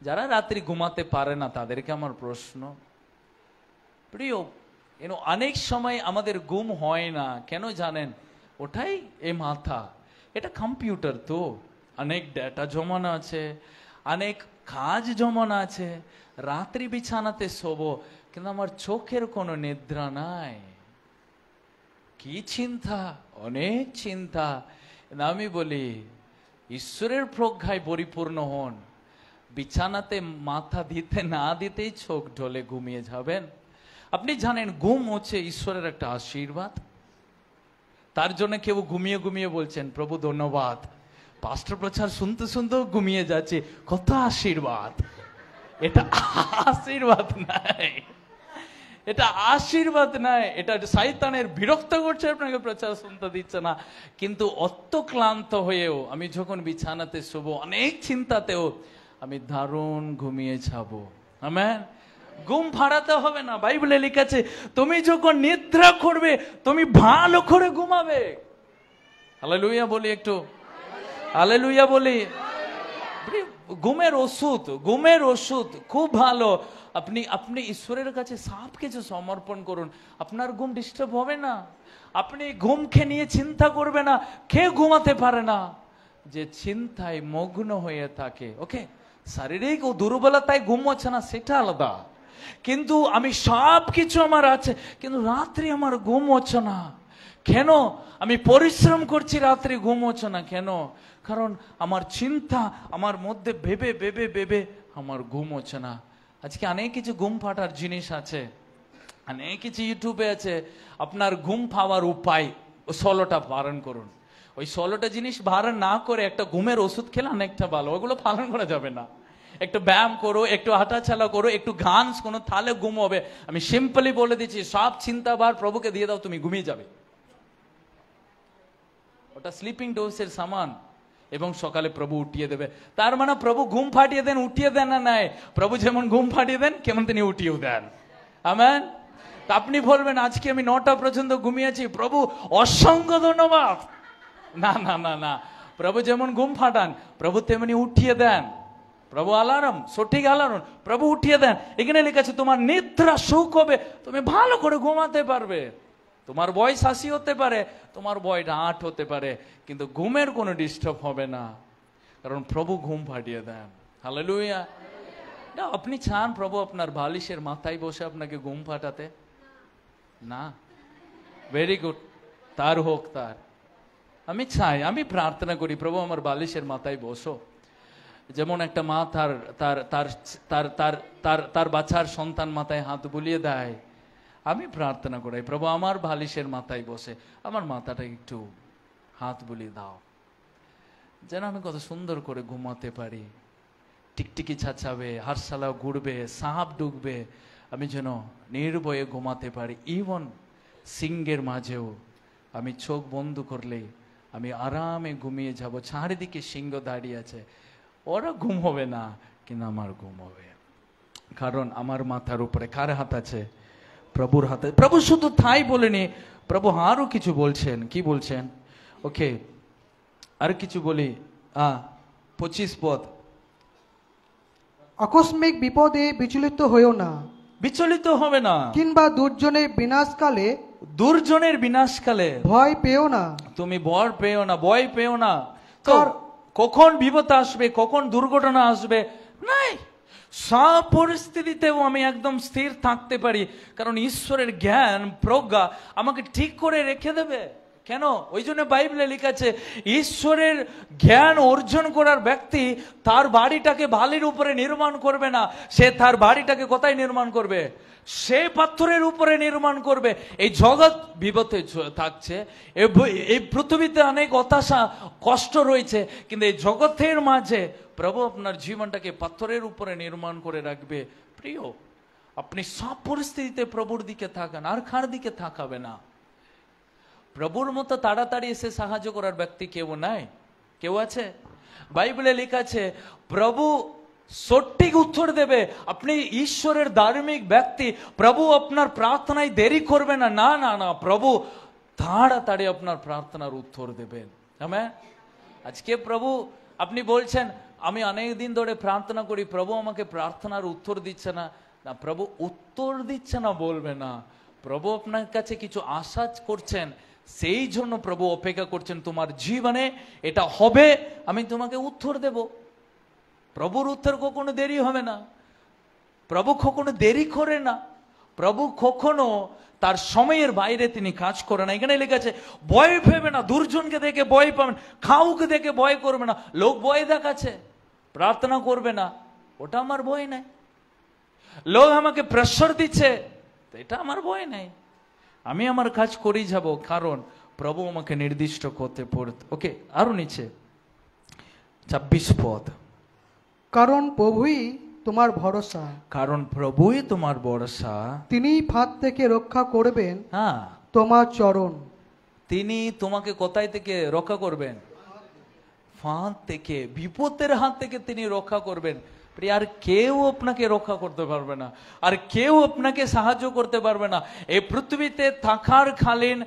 যারা রাত্রি ঘুমাতে পারে না তাদেরকে আমার প্রশ্ন, প্রিয়, অনেক সময় আমাদের ঘুম হয় না কেন জানেন? ওটাই এই মাথা, এটা কম্পিউটার তো, অনেক ডেটা জমানো আছে, অনেক কাজ জমানো আছে। রাত্রি বিছানাতে শোবো, কিন্তু আমার চোখের কোনো নিদ্রা নাই। কি চিন্তা, অনেক চিন্তা। আমি বলি, ঈশ্বরের প্রজ্ঞায় পরিপূর্ণ হন, বিছানাতে মাথা দিতে না দিতেই চোখ ঢলে ঘুমিয়ে যাবেন। আপনি জানেন ঘুম হচ্ছে ঈশ্বরের একটা আশীর্বাদ। তার জন্য কেউ ঘুমিয়ে ঘুমিয়ে বলছেন, প্রভু ধন্যবাদ, পাস্টর প্রচার শুনতে শুনতেও ঘুমিয়ে যাচ্ছে, কত আশীর্বাদ। এটা আশীর্বাদ নাই, এটা আশীর্বাদ নাই, এটা শয়তানের বিরক্ত করছে, আপনাকে প্রচার শুনতে দিচ্ছে না। কিন্তু অত ক্লান্ত হয়েও আমি যখন বিছানাতে শোবো, অনেক চিন্তাতেও আমি দারুণ ঘুমিয়ে যাবো। আমেন। ঘুম ভাড়াতে হবে না। বাইবেলে লিখেছে তুমি যখন নিদ্রা করবে তুমি ভালো করে ঘুমাবে। হালেলুয়া বলি একটু, হালেলুয়া বলি। ঘুমের ওষুধ খুব ভালো। আপনি ঈশ্বরের কাছে সব কিছু সমর্পণ করুন, আপনার ঘুম ডিস্টার্ব হবে না। আপনি ঘুমকে নিয়ে চিন্তা করবে না। কে ঘুমাতে পারে না? যে চিন্তায় মগ্ন হয়ে থাকে। ওকে, শারীরিক ও দুর্বলতায় ঘুম হচ্ছে না সেটা আলাদা, কিন্তু আমি সব কিছু আমার আছে, কিন্তু রাত্রি আমার ঘুম হচ্ছে না। কেন? আমি পরিশ্রম করছি, রাত্রি ঘুম হচ্ছে না কেন? কারণ আমার চিন্তা আমার মধ্যে ভেবে ভেবে ভেবে আমার ঘুম হচ্ছে না। আজকে অনেক কিছু ঘুম ফাটার জিনিস আছে, অনেক কিছু ইউটিউবে আছে। আপনার ঘুম পাওয়ার উপায় 16টা পালন করুন। ওই 16টা জিনিস ভার না করে একটা ঘুমের ওষুধ খেলে অনেকটা ভালো, ওগুলো পালন করা যাবে না। একটু ব্যায়াম করো, একটু হাঁটাচালা করো, একটু গান শোনো, তাহলে ঘুম হবে। আমি সিম্পলি বলে দিচ্ছি, সব চিন্তা ভার প্রভুকে দিয়ে দাও, তুমি ঘুমিয়ে যাবে। ওটা স্লিপিং ডোজের সামান, এবং সকালে প্রভু উঠিয়ে দেবে। তার মানে প্রভু ঘুম ফাটিয়ে দেন, উঠিয়ে দেন না নাই, প্রভু যেমন ঘুম ফাটিয়ে দেন কেমন তিনি উঠিয়েও দেন। আমেন। আপনি বলবেন আজকে আমি 9টা পর্যন্ত ঘুমিয়েছি, প্রভু অসংখ্য ধন্যবাদ। না না না না, প্রভু যেমন ঘুম ফাটান প্রভু তেমনি উঠিয়ে দেন। প্রভু আলার্ম, সঠিক আলার্ম, প্রভু উঠিয়ে দেন। এখানে লেখা আছে তোমার নিদ্রা সুখ হবে, তুমি ভালো করে ঘুমাতে পারবে। তোমার বয়স 80 হতে পারে, তোমার বয়স 8 হতে পারে, কিন্তু ঘুমের কোনো ডিস্টার্ব হবে না, কারণ প্রভু ঘুম ফাটিয়ে দেন। হালেলুয়া। আপনি চান প্রভু আপনার বালিশের মাথায় বসে আপনাকে ঘুম ফাটাতে? না। ভেরি গুড, তার হোক তার। আমি চাই, আমি প্রার্থনা করি প্রভু আমার বালিশের মাথায় বসো। যেমন একটা মা তার তার তার তার তার তার তার বাচ্চার সন্তান মাথায় হাত বুলিয়ে দেয়, আমি প্রার্থনা করি প্রভু আমার বালিশের মাথায় বসে আমার মাথাটা একটু হাত বুলিয়ে দাও, যেন আমি কত সুন্দর করে ঘুমাতে পারি। টিকটিকি ছাচাবে, হারসালা ঘুরবে, সাপ ঢুকবে, আমি যেন নির্ভয়ে ঘুমাতে পারি। ইভন সিংহের মাঝেও আমি চোখ বন্ধ করলে আমি আরামে ঘুমিয়ে যাব। চারিদিকে সিংহ দাঁড়িয়ে আছে, ওরা ঘুম হবে না, কিন্তু আমার ঘুম হবে, কারণ আমার মাথার উপরে কার হাত আছে? প্রভুর হাতে। প্রভু শুধু তাই বলেনি, প্রভু আরো কিছু বলছেন। কি বলছেন? ওকে, আর কিছু বলি। 25 পদ। আকস্মিক বিপদে বিচলিত হইও না, বিচলিত হবে না, কিংবা দুর্জনের বিনাশকালে, দুর্জনের বিনাশকালে ভয় পেও না। তুমি ভয় পেও না, ভয় পেও না। তো কখন বিপদ আসবে, কখন দুর্ঘটনা আসবে নাই, সব পরিস্থিতিতেও আমি একদম স্থির থাকতে পারি, কারণ ঈশ্বরের জ্ঞান প্রজ্ঞা আমাকে ঠিক করে রেখে দেবে। কেন? ওই জন্য বাইবেলে লেখা আছে ঈশ্বরের জ্ঞান অর্জন করার ব্যক্তি তার বাড়িটাকে বালির উপরে নির্মাণ করবে না, সে তার বাড়িটাকে কোথায় নির্মাণ করবে? সে পাথরের উপরে নির্মাণ করবে। এই জগৎ বিপদে থাকছে, এই পৃথিবীতে অনেক হতাশা কষ্ট রয়েছে, কিন্তু এই জগতের মাঝে প্রভু আপনার জীবনটাকে পাথরের উপরে নির্মাণ করে রাখবে। প্রিয়, আপনি সব পরিস্থিতিতে প্রভুর দিকে থাকান, আর কার দিকে থাকাবে না। প্রভুর মতো তাড়াতাড়ি এসে সাহায্য করার ব্যক্তি কেউ নাই। কেউ আছে? বাইবেলে লেখা আছে প্রভু সঠিক উত্তর দেবে। আপনি ঈশ্বরের ধার্মিক ব্যক্তি, প্রভু আপনার প্রার্থনায় দেরি করবে না। না না না, প্রভু তাড়াতাড়ি আপনার প্রার্থনার উত্তর দেবেন। হ্যাঁ, আজকে প্রভু আপনি বলছেন আমি অনেক দিন ধরে প্রার্থনা করি, প্রভু আমাকে প্রার্থনার উত্তর দিচ্ছে না। না, প্রভু উত্তর দিচ্ছে না বলবে না, প্রভু আপনার কাছে কিছু আশা করছেন, সেই জন্য প্রভু অপেক্ষা করছেন তোমার জীবনে এটা হবে, আমি তোমাকে উত্তর দেব। প্রভুর উত্তর কখনো দেরি হবে না, প্রভু কখনো দেরি করে না, প্রভু কখনো তার সময়ের বাইরে তিনি কাজ করে না। এখানে লেখা আছে ভয় পেবে না, দুর্জনকে দেখে ভয় পাবেন, কাউকে দেখে ভয় করবে না। লোক ভয় দেখাচ্ছে, প্রার্থনা করবে না, ওটা আমার ভয় নাই। লোক আমাকে প্রেসার দিচ্ছে, এটা আমার ভয় নাই, আমি আমার কাজ করেই যাব, কারণ প্রভু আমাকে নির্দিষ্ট করতে পড়তে। ওকে, আরো নিচে 26 পদ। কারণ প্রভুই তোমার ভরসা, কারণ প্রভুই তোমার ভরসা, তিনি ফাঁদ থেকে রক্ষা করবেন হ্যাঁ তোমার চরণ। তিনি তোমাকে কোথায় থেকে রক্ষা করবেন? ফাঁদ থেকে, বিপদের হাত থেকে তিনি রক্ষা করবেন। আর কেউ আপনাকে রক্ষা করতে পারবে না, আর কেউ আপনাকে সাহায্য করতে পারবে না। এই পৃথিবীতে থাকার কালীন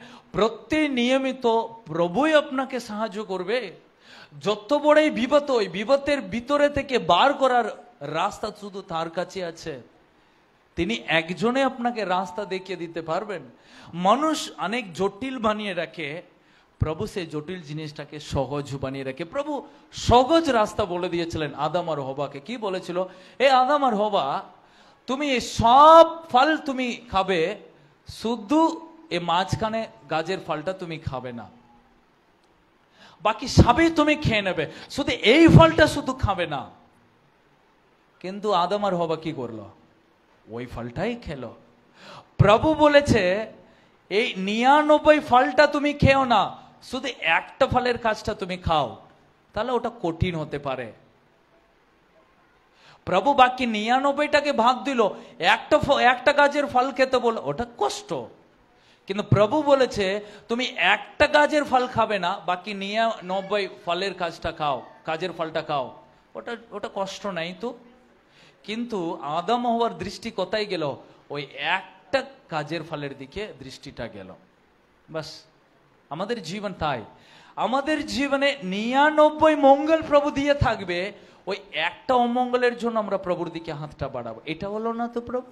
নিয়মিত প্রভুই আপনাকে সাহায্য করবে। যত বড়ই বিপদ, ওই বিপদের ভিতরে থেকে বার করার রাস্তা শুধু তার কাছে আছে। তিনি একজনে আপনাকে রাস্তা দেখিয়ে দিতে পারবেন। মানুষ অনেক জটিল বানিয়ে রাখে, প্রভু সেই জটিল জিনিসটাকে সহজ বানিয়ে রাখে। প্রভু সহজ রাস্তা বলে দিয়েছিলেন আদম আর হওয়াকে। কি বলেছিল? এ আদম আর হওয়া, তুমি সব ফল তুমি খাবে, শুধু এ মাঝখানে গাছের ফলটা তুমি খাবে না, বাকি সবই তুমি খেয়ে নেবে, শুধু এই ফলটা শুধু খাবে না। কিন্তু আদম আর হওয়া কি করলো? ওই ফলটাই খেলো। প্রভু বলেছে এই 99 ফলটা তুমি খেও না, শুধু একটা ফলের কাজটা তুমি খাও, তাহলে ওটা কঠিন হতে পারে। প্রভু বাকি 99টাকে ভাগ দিল, একটা গাছের ফল খেতে বলল, ওটা কষ্ট। কিন্তু প্রভু বলেছে তুমি একটা গাছের ফল খাবে না, বাকি 99 ফলের কাজের ফলটা খাও, ওটা কষ্ট নাই তো। কিন্তু আদম হওয়ার দৃষ্টি কোথায় গেল? ওই একটা কাজের ফলের দিকে দৃষ্টিটা গেল। বাস, আমাদের জীবন তাই। আমাদের জীবনে 99 মঙ্গল প্রভু দিয়ে থাকবে, ওই একটা অমঙ্গলের জন্য আমরা প্রভুর দিকে হাতটা বাড়াবো, এটা হলো না তো প্রভু।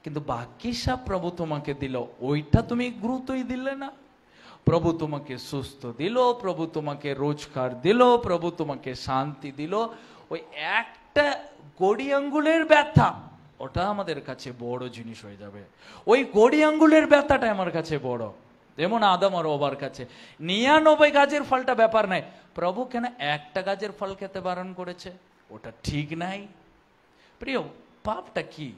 কিন্তু বাকি সব প্রভু তোমাকে দিল, ওইটা তুমি গুরুত্বই দিলে না। প্রভু তোমাকে সুস্থ দিল, প্রভু তোমাকে রোজগার দিল, প্রভু তোমাকে শান্তি দিল, ওই একটা গড়ি আঙ্গুলের ব্যথা, ওটা আমাদের কাছে বড় জিনিস হয়ে যাবে। ওই গড়ি আঙ্গুলের ব্যথাটা আমার কাছে বড়। যেমন আদম আর হওয়ার কাছে 99 গাছের ফলটা ব্যাপার নাই, প্রভু কেন একটা গাছের ফল খেতে বারণ করেছে? ওটা ঠিক নাই। প্রিয়, পাপটা কি?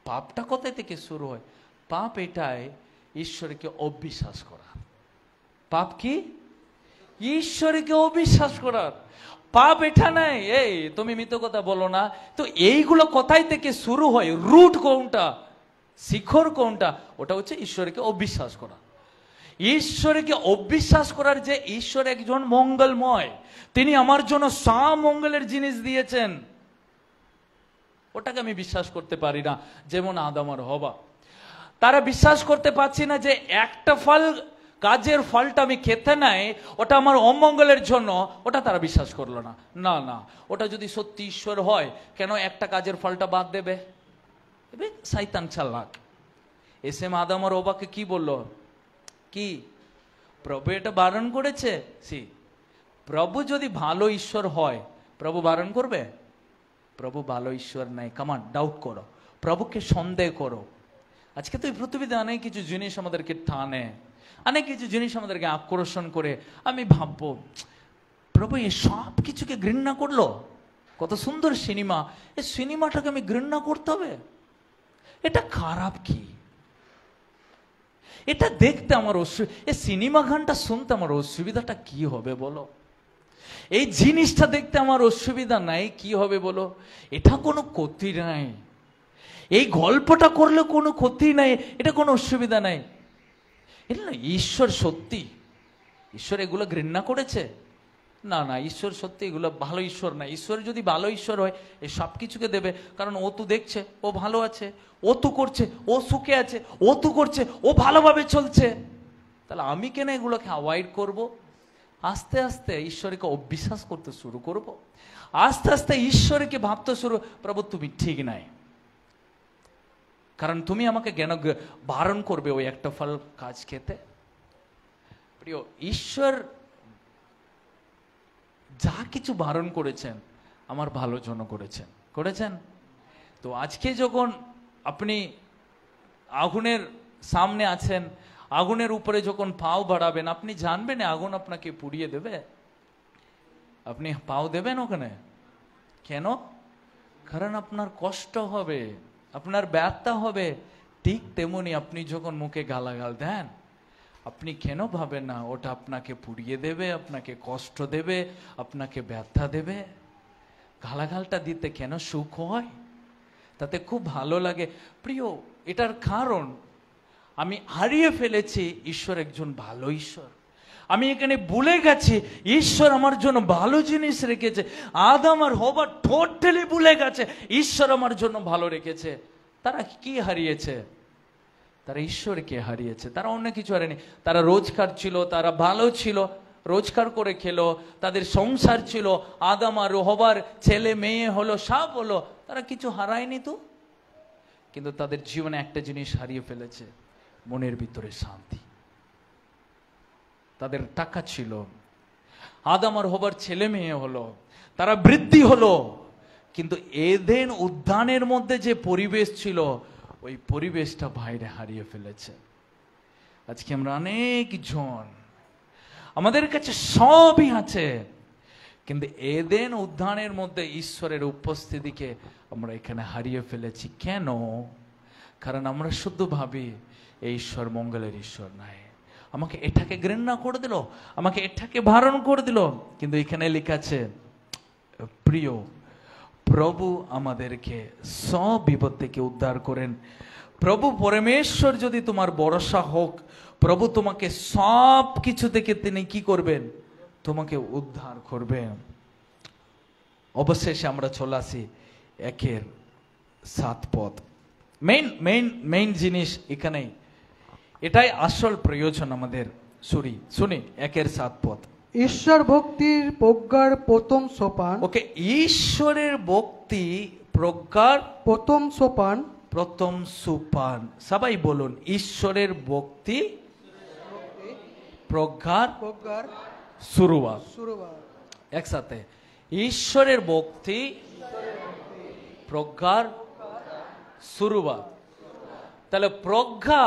পাপটা কোথায় থেকে শুরু হয়? পাপ এটাই ঈশ্বরকে অবিশ্বাস করা। পাপ কি? ঈশ্বরকে অবিশ্বাস করার। পাপ এটা নাই এই তুমি মিথ্যে কথা বলো না, তো এইগুলো কোথায় থেকে শুরু হয়? রুট কোনটা, শিখর কোনটা? ওটা হচ্ছে ঈশ্বরকে অবিশ্বাস করা। ঈশ্বরকে অবিশ্বাস করার যে ঈশ্বর একজন মঙ্গলময়, তিনি আমার জন্য সব মঙ্গলের জিনিস দিয়েছেন, ওটাকে আমি বিশ্বাস করতে পারি না। যেমন আদম আর হওয়া, তারা বিশ্বাস করতে পারছি না যে একটা কাজের ফলটা আমি খেতে নাই, ওটা আমার অমঙ্গলের জন্য, ওটা তারা বিশ্বাস করলো না। না না, ওটা যদি সত্যি ঈশ্বর হয়, কেন একটা কাজের ফলটা বাদ দেবে? শয়তান চালাক এসে আদম আর হওয়াকে কি বললো? কি প্রভু এটা বারণ করেছে? প্রভু যদি ভালো ঈশ্বর হয়, প্রভু বারণ করবে? প্রভু ভালো ঈশ্বর নাই, কামান ডাউট করো, প্রভুকে সন্দেহ করো। আজকে তো এই পৃথিবীতে অনেক কিছু জিনিস আমাদেরকে টানে, অনেক কিছু জিনিস আমাদেরকে আকর্ষণ করে। আমি ভাববো, প্রভু এই সব কিছুকে ঘৃণা করলো, কত সুন্দর সিনেমা, এই সিনেমাটাকে আমি ঘৃণা করতে হবে? এটা খারাপ কি? এটা দেখতে আমার এই সিনেমা গানটা শুনতে আমার অসুবিধাটা কি হবে বলো? এই জিনিসটা দেখতে আমার অসুবিধা নাই, কি হবে বলো? এটা কোনো ক্ষতি নাই, এই গল্পটা করলে কোনো ক্ষতি নাই, এটা কোনো অসুবিধা নাই। এটা না ঈশ্বর সত্যি, ঈশ্বর এগুলো ঘৃণা করেছে? না না, ঈশ্বর সত্যি এগুলো ভালো ঈশ্বর না। ঈশ্বর যদি ভালো ঈশ্বর হয়, এই সব কিছুকে দেবে, কারণ ও তো দেখছে ও ভালো আছে, ও তো করছে ও সুখে আছে, ও তো করছে ও ভালোভাবে চলছে, তাহলে আমি কেন এগুলোকে অ্যাভয়েড করব? আস্তে আস্তে ঈশ্বরকে অবিশ্বাস করতে শুরু করব, আস্তে আস্তে ঈশ্বরকে ভাবতে শুরু, প্রভু তুমি ঠিক নাই, কারণ তুমি আমাকে কেন বারণ করবে ওই একটা ফল কাজ খেতে? প্রিয়, ঈশ্বর যা কিছু বারণ করেছেন আমার ভালোর জন্য করেছেন। তো আজকে যখন আপনি আগুনের সামনে আছেন, আগুনের উপরে যখন পাও বাড়াবেন, আপনি জানবেন আগুন আপনাকে পুড়িয়ে দেবে, আপনি পাও দেবেন ওখানে কেন? কারণ আপনার কষ্ট হবে, আপনার ব্যথা হবে। ঠিক তেমনি আপনি যখন মুখে গালাগাল দেন, আপনি কেন ভাবেন না ওটা আপনাকে পুড়িয়ে দেবে, আপনাকে কষ্ট দেবে, আপনাকে ব্যথা দেবে? গালাগালটা দিতে কেন সুখ হয়, তাতে খুব ভালো লাগে। প্রিয়, এটার কারণ আমি হারিয়ে ফেলেছি ঈশ্বর একজন ভালো ঈশ্বর। আমি এখানে ভুলে গেছি ঈশ্বর আমার জন্য ভালো জিনিস রেখেছে। আদম আর হওয়া টোটালি ভুলে গেছে ঈশ্বর আমার জন্য ভালো রেখেছে। তারা কি হারিয়েছে? তারা ঈশ্বরকে হারিয়েছে, তারা অন্য কিছু হারেনি। তারা রোজগার ছিল, তারা ভালো ছিল, রোজগার করে খেলো, তাদের সংসার ছিল, আদম আর হওয়ার ছেলে মেয়ে হলো, সব হলো, তারা কিছু হারায়নি তো। কিন্তু তাদের জীবনে একটা জিনিস হারিয়ে ফেলেছে, মনের ভিতরে শান্তি। তাদের টাকা ছিল, আদম আর হওয়ার ছেলে মেয়ে হলো, তারা বৃদ্ধি হলো, কিন্তু এদেন উদ্যানের মধ্যে যে পরিবেশ ছিল, ওই পরিবেশটা বাইরে হারিয়ে ফেলেছে। আজকে আমরা অনেক জন, আমাদের কাছে সবই আছে, কিন্তু এদেন উদ্যানের মধ্যে ঈশ্বরের উপস্থিতিকে আমরা এখানে হারিয়ে ফেলেছি। কেন? কারণ আমরা শুধু ভাবি এই ঈশ্বর মঙ্গলের ঈশ্বর নাই, আমাকে এটাকে ঘৃণা করে দিল, আমাকে এটাকে বারণ করে দিল। কিন্তু এখানে লেখা আছে, প্রিয় প্রভু আমাদেরকে সব বিপদ থেকে উদ্ধার করেন। প্রভু পরমেশ্বর যদি তোমার ভরসা হোক, প্রভু তোমাকে সব কিছু থেকে তিনি কি করবেন? তোমাকে উদ্ধার করবেন। অবশেষে আমরা চলে আসি 1-7 পদ। মেইন জিনিস এখানেই, এটাই আসল প্রয়োজন আমাদের। শুনি 1-7 পদ। ঈশ্বর ভক্তির প্রজ্ঞার প্রথম সোপান। ওকে, ঈশ্বরের ভক্তি প্রজ্ঞার প্রথম সোপান। সবাই বলুন, ঈশ্বরের ভক্তি প্রজ্ঞার শুরুয়াত। একসাথে, ঈশ্বরের ভক্তি প্রজ্ঞার শুরুয়াত। তাহলে প্রজ্ঞা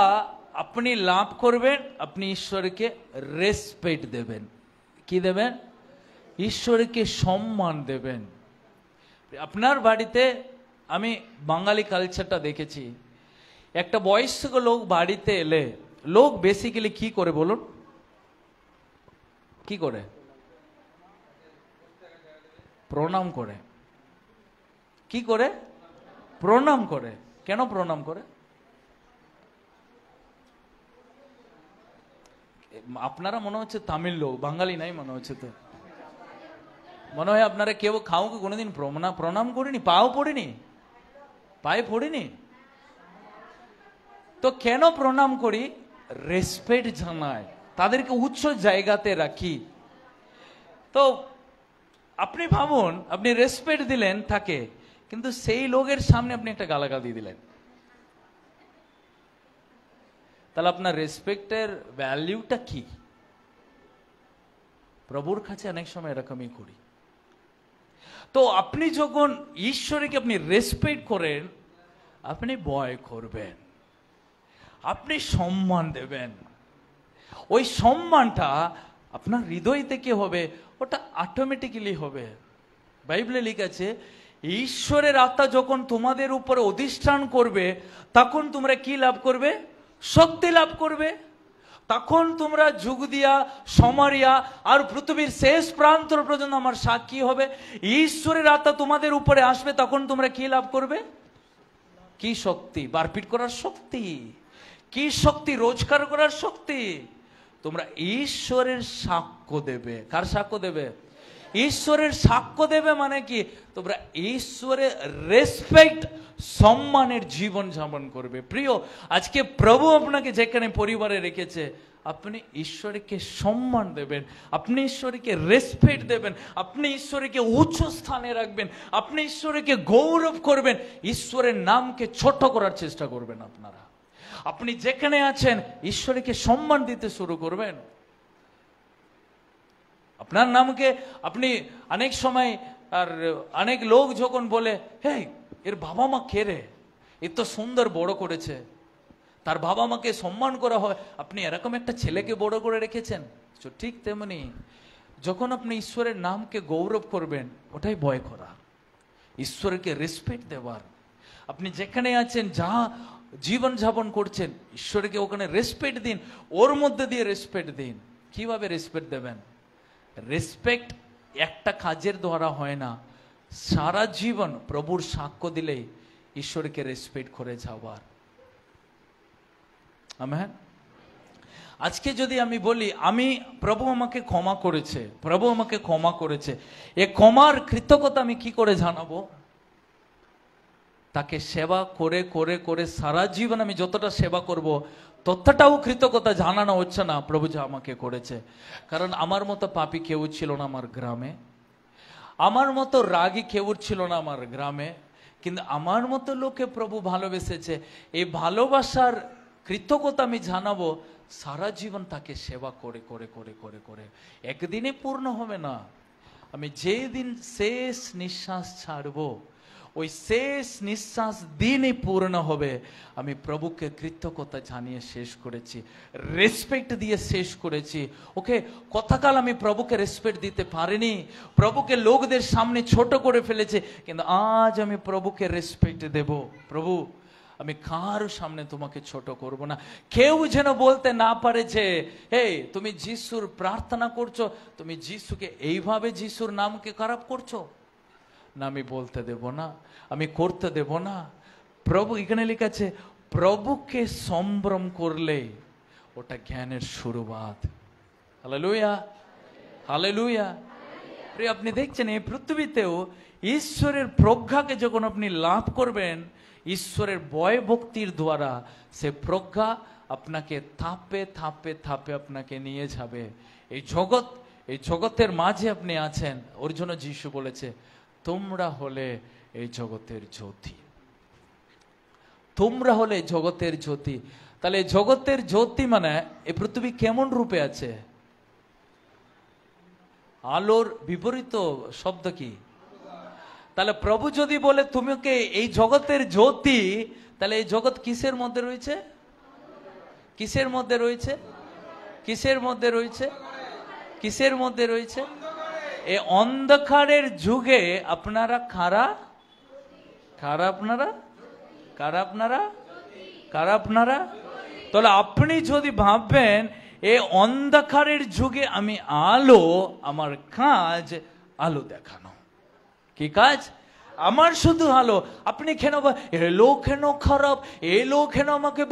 আপনি লাভ করবেন, আপনি ঈশ্বরকে রেসপেক্ট দেবেন। কি দেবেন? ঈশ্বরকে সম্মান দেবেন। আপনার বাড়িতে আমি বাঙালি কালচারটা দেখেছি, একটা বয়স্ক লোক বাড়িতে এলে লোক বেসিক্যালি কি করে বলুন? কি করে? প্রণাম করে। কি করে? প্রণাম করে। কেন প্রণাম করে? আপনারা মনে হচ্ছে তামিল লোক, বাঙালি নাই মনে হচ্ছে। তো মনে হয় আপনারা কেউ কাউকে কোনোদিন প্রণাম করিনি, পাও পড়িনি, পায়ে পড়িনি। তো কেন প্রণাম করি? রেসপেক্ট জানাই, তাদেরকে উচ্চ জায়গাতে রাখি। তো আপনি ভাবুন, আপনি রেসপেক্ট দিলেন তাকে, কিন্তু সেই লোকের সামনে আপনি একটা গালাগালি দিলেন, তাহলে আপনার রেসপেক্টের ভ্যালিউটা কি? প্রভুর কাছে অনেক সময় এরকমই করি। তো আপনি যখন ঈশ্বরকে আপনি রেসপেক্ট করেন, আপনি ভয় করবেন, আপনি সম্মান দেবেন। ওই সম্মানটা আপনার হৃদয় থেকে হবে, ওটা অটোমেটিক্যালি হবে। বাইবেলে লেখা আছে, ঈশ্বরের আত্মা যখন তোমাদের উপরে অধিষ্ঠান করবে, তখন তোমরা কি লাভ করবে? শক্তি লাভ করবে। তখন তোমরা যুগদিয়া, সমারিয়া আর পৃথিবীর শেষ প্রান্ত পর্যন্ত আমার সাক্ষী হবে। ঈশ্বরের আত্মা তোমাদের উপরে আসবে, তখন তোমরা কি লাভ করবে? কি শক্তি? বারপিট করার শক্তি। কি শক্তি? রোজগার করার শক্তি। তোমরা ঈশ্বরের সাক্ষ্য দেবে। কার সাক্ষ্য দেবে? ঈশ্বরের সাক্ষ্য দেবে। মানে কি? তোমরা ঈশ্বরের রেসপেক্ট, সম্মানের জীবন যাপন করবে। প্রিয়, আজকে প্রভু আপনাকে যেখানে পরিবারে রেখেছে, আপনি ঈশ্বরকে সম্মান দেবেন, আপনি ঈশ্বরকে রেসপেক্ট দেবেন, আপনি ঈশ্বরকে উচ্চ স্থানে রাখবেন, আপনি ঈশ্বরকে গৌরব করবেন, ঈশ্বরের নামকে ছোট করার চেষ্টা করবেন। আপনারা, আপনি যেখানে আছেন, ঈশ্বরকে সম্মান দিতে শুরু করবেন। আপনার নামকে আপনি অনেক সময়, আর অনেক লোক যখন বলে, হে এর বাবা মা কে রে, এত সুন্দর বড় করেছে, তার বাবা মাকে সম্মান করা হয়, আপনি এরকম একটা ছেলেকে বড় করে রেখেছেন। ঠিক তেমনি যখন আপনি ঈশ্বরের নামকে গৌরব করবেন, ওটাই ভয় করা, ঈশ্বরকে রেসপেক্ট দেওয়ার। আপনি যেখানে আছেন, যা জীবন যাপন করছেন, ঈশ্বরকে ওখানে রেসপেক্ট দিন, ওর মধ্যে দিয়ে রেসপেক্ট দিন। কিভাবে রেসপেক্ট দেবেন? রেসপেক্ট একটা কাজের দ্বারা হয় না, সারা জীবন প্রভুর সাক্ষ্য দিলেই ঈশ্বরকে রেসপেক্ট করে যাওয়ার। আমেন। আজকে যদি আমি বলি, আমি প্রভু আমাকে ক্ষমা করেছে, প্রভু আমাকে ক্ষমা করেছে, এ ক্ষমার কৃতজ্ঞতা আমি কি করে জানাবো? তাকে সেবা করে করে করে সারা জীবন আমি যতটা সেবা করব, ততটাও কৃতজ্ঞতা জানানো হচ্ছে না প্রভু যা আমাকে করেছে। কারণ আমার মতো পাপী কেউ ছিল না আমার গ্রামে, আমার মতো রাগী কেউ ছিল না আমার গ্রামে, কিন্তু আমার মতো লোকে প্রভু ভালোবেসেছে। এই ভালোবাসার কৃতজ্ঞতা আমি জানাবো সারা জীবন, তাকে সেবা করে করে করে করে করে। একদিনে পূর্ণ হবে না। আমি যেদিন শেষ নিঃশ্বাস ছাড়বো, ওই শেষ নিঃশ্বাস দিনই পূর্ণ হবে। আমি প্রভুকে কৃতজ্ঞতা জানিয়ে শেষ করেছি, রেসপেক্ট দিয়ে শেষ করেছি। ওকে, কতকাল আমি প্রভুকে রেসপেক্ট দিতে পারিনি, প্রভুকে লোকদের সামনে ছোট করে ফেলেছে, কিন্তু আজ আমি প্রভুকে রেসপেক্ট দেব। প্রভু, আমি কার সামনে তোমাকে ছোট করব না। কেউ যেন বলতে না পারে যে হে তুমি যিশুর প্রার্থনা করছো, তুমি যিশুকে এইভাবে যিশুর নামকে খারাপ করছো না, আমি বলতে দেব না, আমি করতে দেব না। প্রভু এখানে লেখা আছে প্রভুকে সম্ভ্রম করলে ওটা জ্ঞানের শুরুয়াত। Hallelujah, hallelujah. প্রিয়, আপনি দেখছেন এই পৃথিবীতেও ঈশ্বরের প্রজ্ঞাকে যখন আপনি লাভ করবেন, ঈশ্বরের ভয় ভক্তির দ্বারা সে প্রজ্ঞা আপনাকে থাপে থাপে থাপে আপনাকে নিয়ে যাবে। এই জগতের মাঝে আপনি আছেন, ওর জন্য যিশু বলেছে তোমরা হলে এই জগতের জ্যোতি, তোমরা হলে জগতের জ্যোতি। তাহলে জগতের জ্যোতি মানে এই পৃথিবী কেমন রূপে আছে? আলোর বিপরীত শব্দ কি? তাহলে প্রভু যদি বলে তুমিকে এই জগতের জ্যোতি, তাহলে এই জগৎ কিসের মধ্যে রয়েছে? কিসের মধ্যে রয়েছে? কিসের মধ্যে রয়েছে? কিসের মধ্যে রয়েছে? এই অন্ধকারের যুগে আপনারা কারা? কারা আপনারা? কারা আপনারা? কারা আপনারা? তাহলে আপনি যদি ভাববেন এই অন্ধকারের যুগে আমি আলো, আমার কাজ আলো দেখানো। কি কাজ? আমার শুধু আলো। আপনি কেন এই লোক কেন খারাপ, এই লোক কেন আমাকে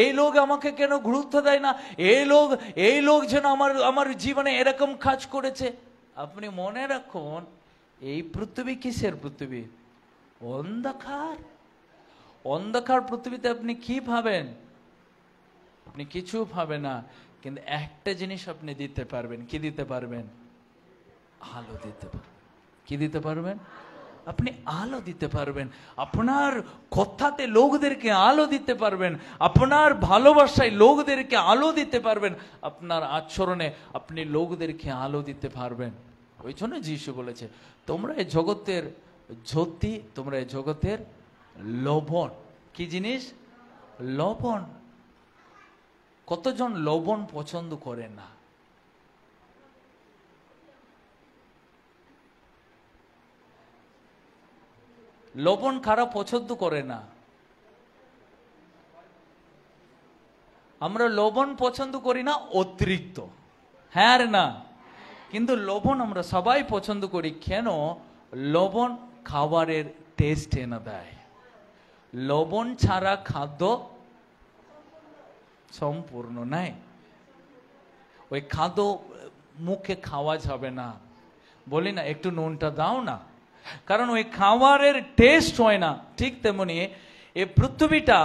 এই লোক আমাকে কেন গুরুত্ব দেয় না, এই লোক যেন আমার জীবনে এরকম কাজ করেছে। আপনি মনে রাখুন এই পৃথিবী কিসের পৃথিবী? অন্ধকার। অন্ধকার পৃথিবীতে আপনি কি ভাবেন? আপনি কিছু ভাবেন না, কিন্তু একটা জিনিস আপনি দিতে পারবেন। কি দিতে পারবেন? আলো দিতে পারবেন। কি দিতে পারবেন? আপনি আলো দিতে পারবেন। আপনার কথাতে লোকদেরকে আলো দিতে পারবেন, আপনার ভালোবাসায় লোকদেরকে আলো দিতে পারবেন, আপনার আচরণে আপনি লোকদেরকে আলো দিতে পারবেন। ওই জন্য যিশু বলেছে তোমরা এই জগতের জ্যোতি, তোমরা এই জগতের লবণ। কি জিনিস? লবণ। কতজন লবণ পছন্দ করে না? লবণ কারা পছন্দ করে না? আমরা লবণ পছন্দ করি না অতিরিক্ত, হ্যাঁ আর না? কিন্তু লবণ আমরা সবাই পছন্দ করি। কেন? লবণ খাবারের টেস্ট এনে দেয়। লবণ ছাড়া খাদ্য সম্পূর্ণ নাই। ওই খাদ্য মুখে খাওয়া যাবে না। বলি না একটু নুনটা দাও না, কারণ ওই খাবারের টেস্ট হয় না। ঠিক তেমনি এই পৃথিবীটা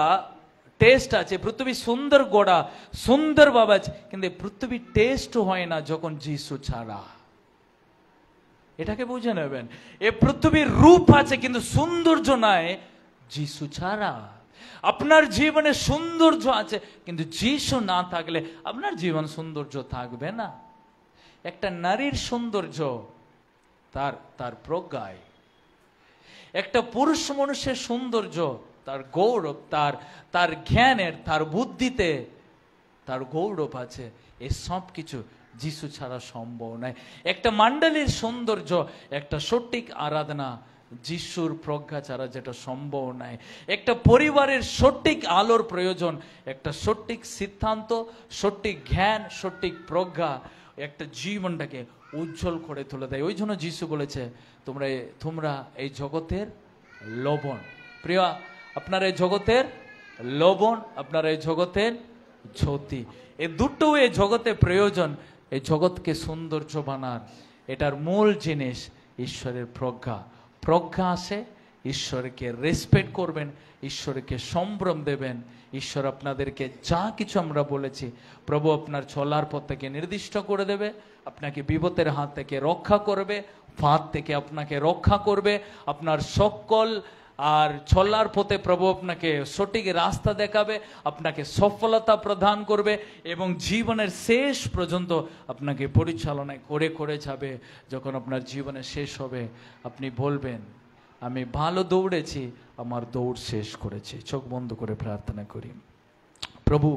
টেস্ট আছে, পৃথিবী সুন্দর গোড়া, সুন্দর বাবা আছে, কিন্তু পৃথিবী টেস্ট হয় না যখন যিশু ছাড়া। এটাকে বুঝে নেবেন। এই পৃথিবীর রূপ আছে কিন্তু সৌন্দর্য নাই যিশু ছাড়া। আপনার জীবনে সৌন্দর্য আছে কিন্তু যিশু না থাকলে আপনার জীবন সৌন্দর্য থাকবে না। একটা নারীর সৌন্দর্য তার প্রজ্ঞায়, একটা পুরুষ মানুষের সৌন্দর্য তার গৌরব, তার জ্ঞানের, তার বুদ্ধিতে তার গৌরব আছে। এই সব কিছু যিশু ছাড়া সম্ভব নয়। একটা মণ্ডলীর সৌন্দর্য, একটা সঠিক আরাধনা যিশুর প্রজ্ঞা ছাড়া যেটা সম্ভব নয়। একটা পরিবারের সঠিক আলোর প্রয়োজন, একটা সঠিক সিদ্ধান্ত, সঠিক জ্ঞান, সঠিক প্রজ্ঞা একটা জীবনটাকে উজ্জ্বল করে তুলে দেয়। ওই জন্য যিশু বলেছে তোমরা এই জগতের লবণ। প্রিয়, আপনারা এই জগতের লবণ, আপনারা এই জগতের জ্যোতি। এই দুটো এই জগতে প্রয়োজন। এই জগৎকে সৌন্দর্য বানান এটার মূল জিনিস ঈশ্বরের প্রজ্ঞা। প্রজ্ঞা আসে, ঈশ্বরকে রেসপেক্ট করবেন, ঈশ্বরকে সম্ভ্রম দেবেন। ঈশ্বর আপনাদেরকে যা কিছু আমরা বলেছি প্রভু আপনার চলার পথ থেকে নির্দিষ্ট করে দেবে, আপনাকে বিপদের হাত থেকে রক্ষা করবে, ফাঁদ থেকে আপনাকে রক্ষা করবে, আপনার সকল আর চলার পথে প্রভু আপনাকে সঠিক রাস্তা দেখাবে, আপনাকে সফলতা প্রদান করবে এবং জীবনের শেষ পর্যন্ত আপনাকে পরিচালনায় করে করে যাবে। যখন আপনার জীবনের শেষ হবে আপনি বলবেন আমি ভালো দৌড়েছি, আমার দৌড় শেষ করেছি। চোখ বন্ধ করে প্রার্থনা করি। প্রভু,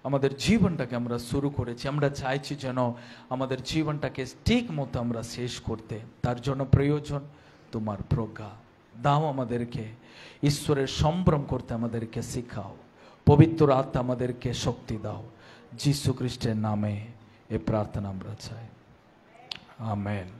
আমাদের জীবনটাকে আমরা শুরু করেছি, আমরা চাইছি যেন আমাদের জীবনটাকে ঠিক মতো আমরা শেষ করতে। তার জন্য প্রয়োজন তোমার প্রজ্ঞা। দাও আমাদেরকে, ঈশ্বরের সম্ভ্রম করতে আমাদেরকে শিখাও, পবিত্র আত্মা আমাদেরকে শক্তি দাও। যীশু খ্রিস্টের নামে এ প্রার্থনা আমরা চাই, আমেন।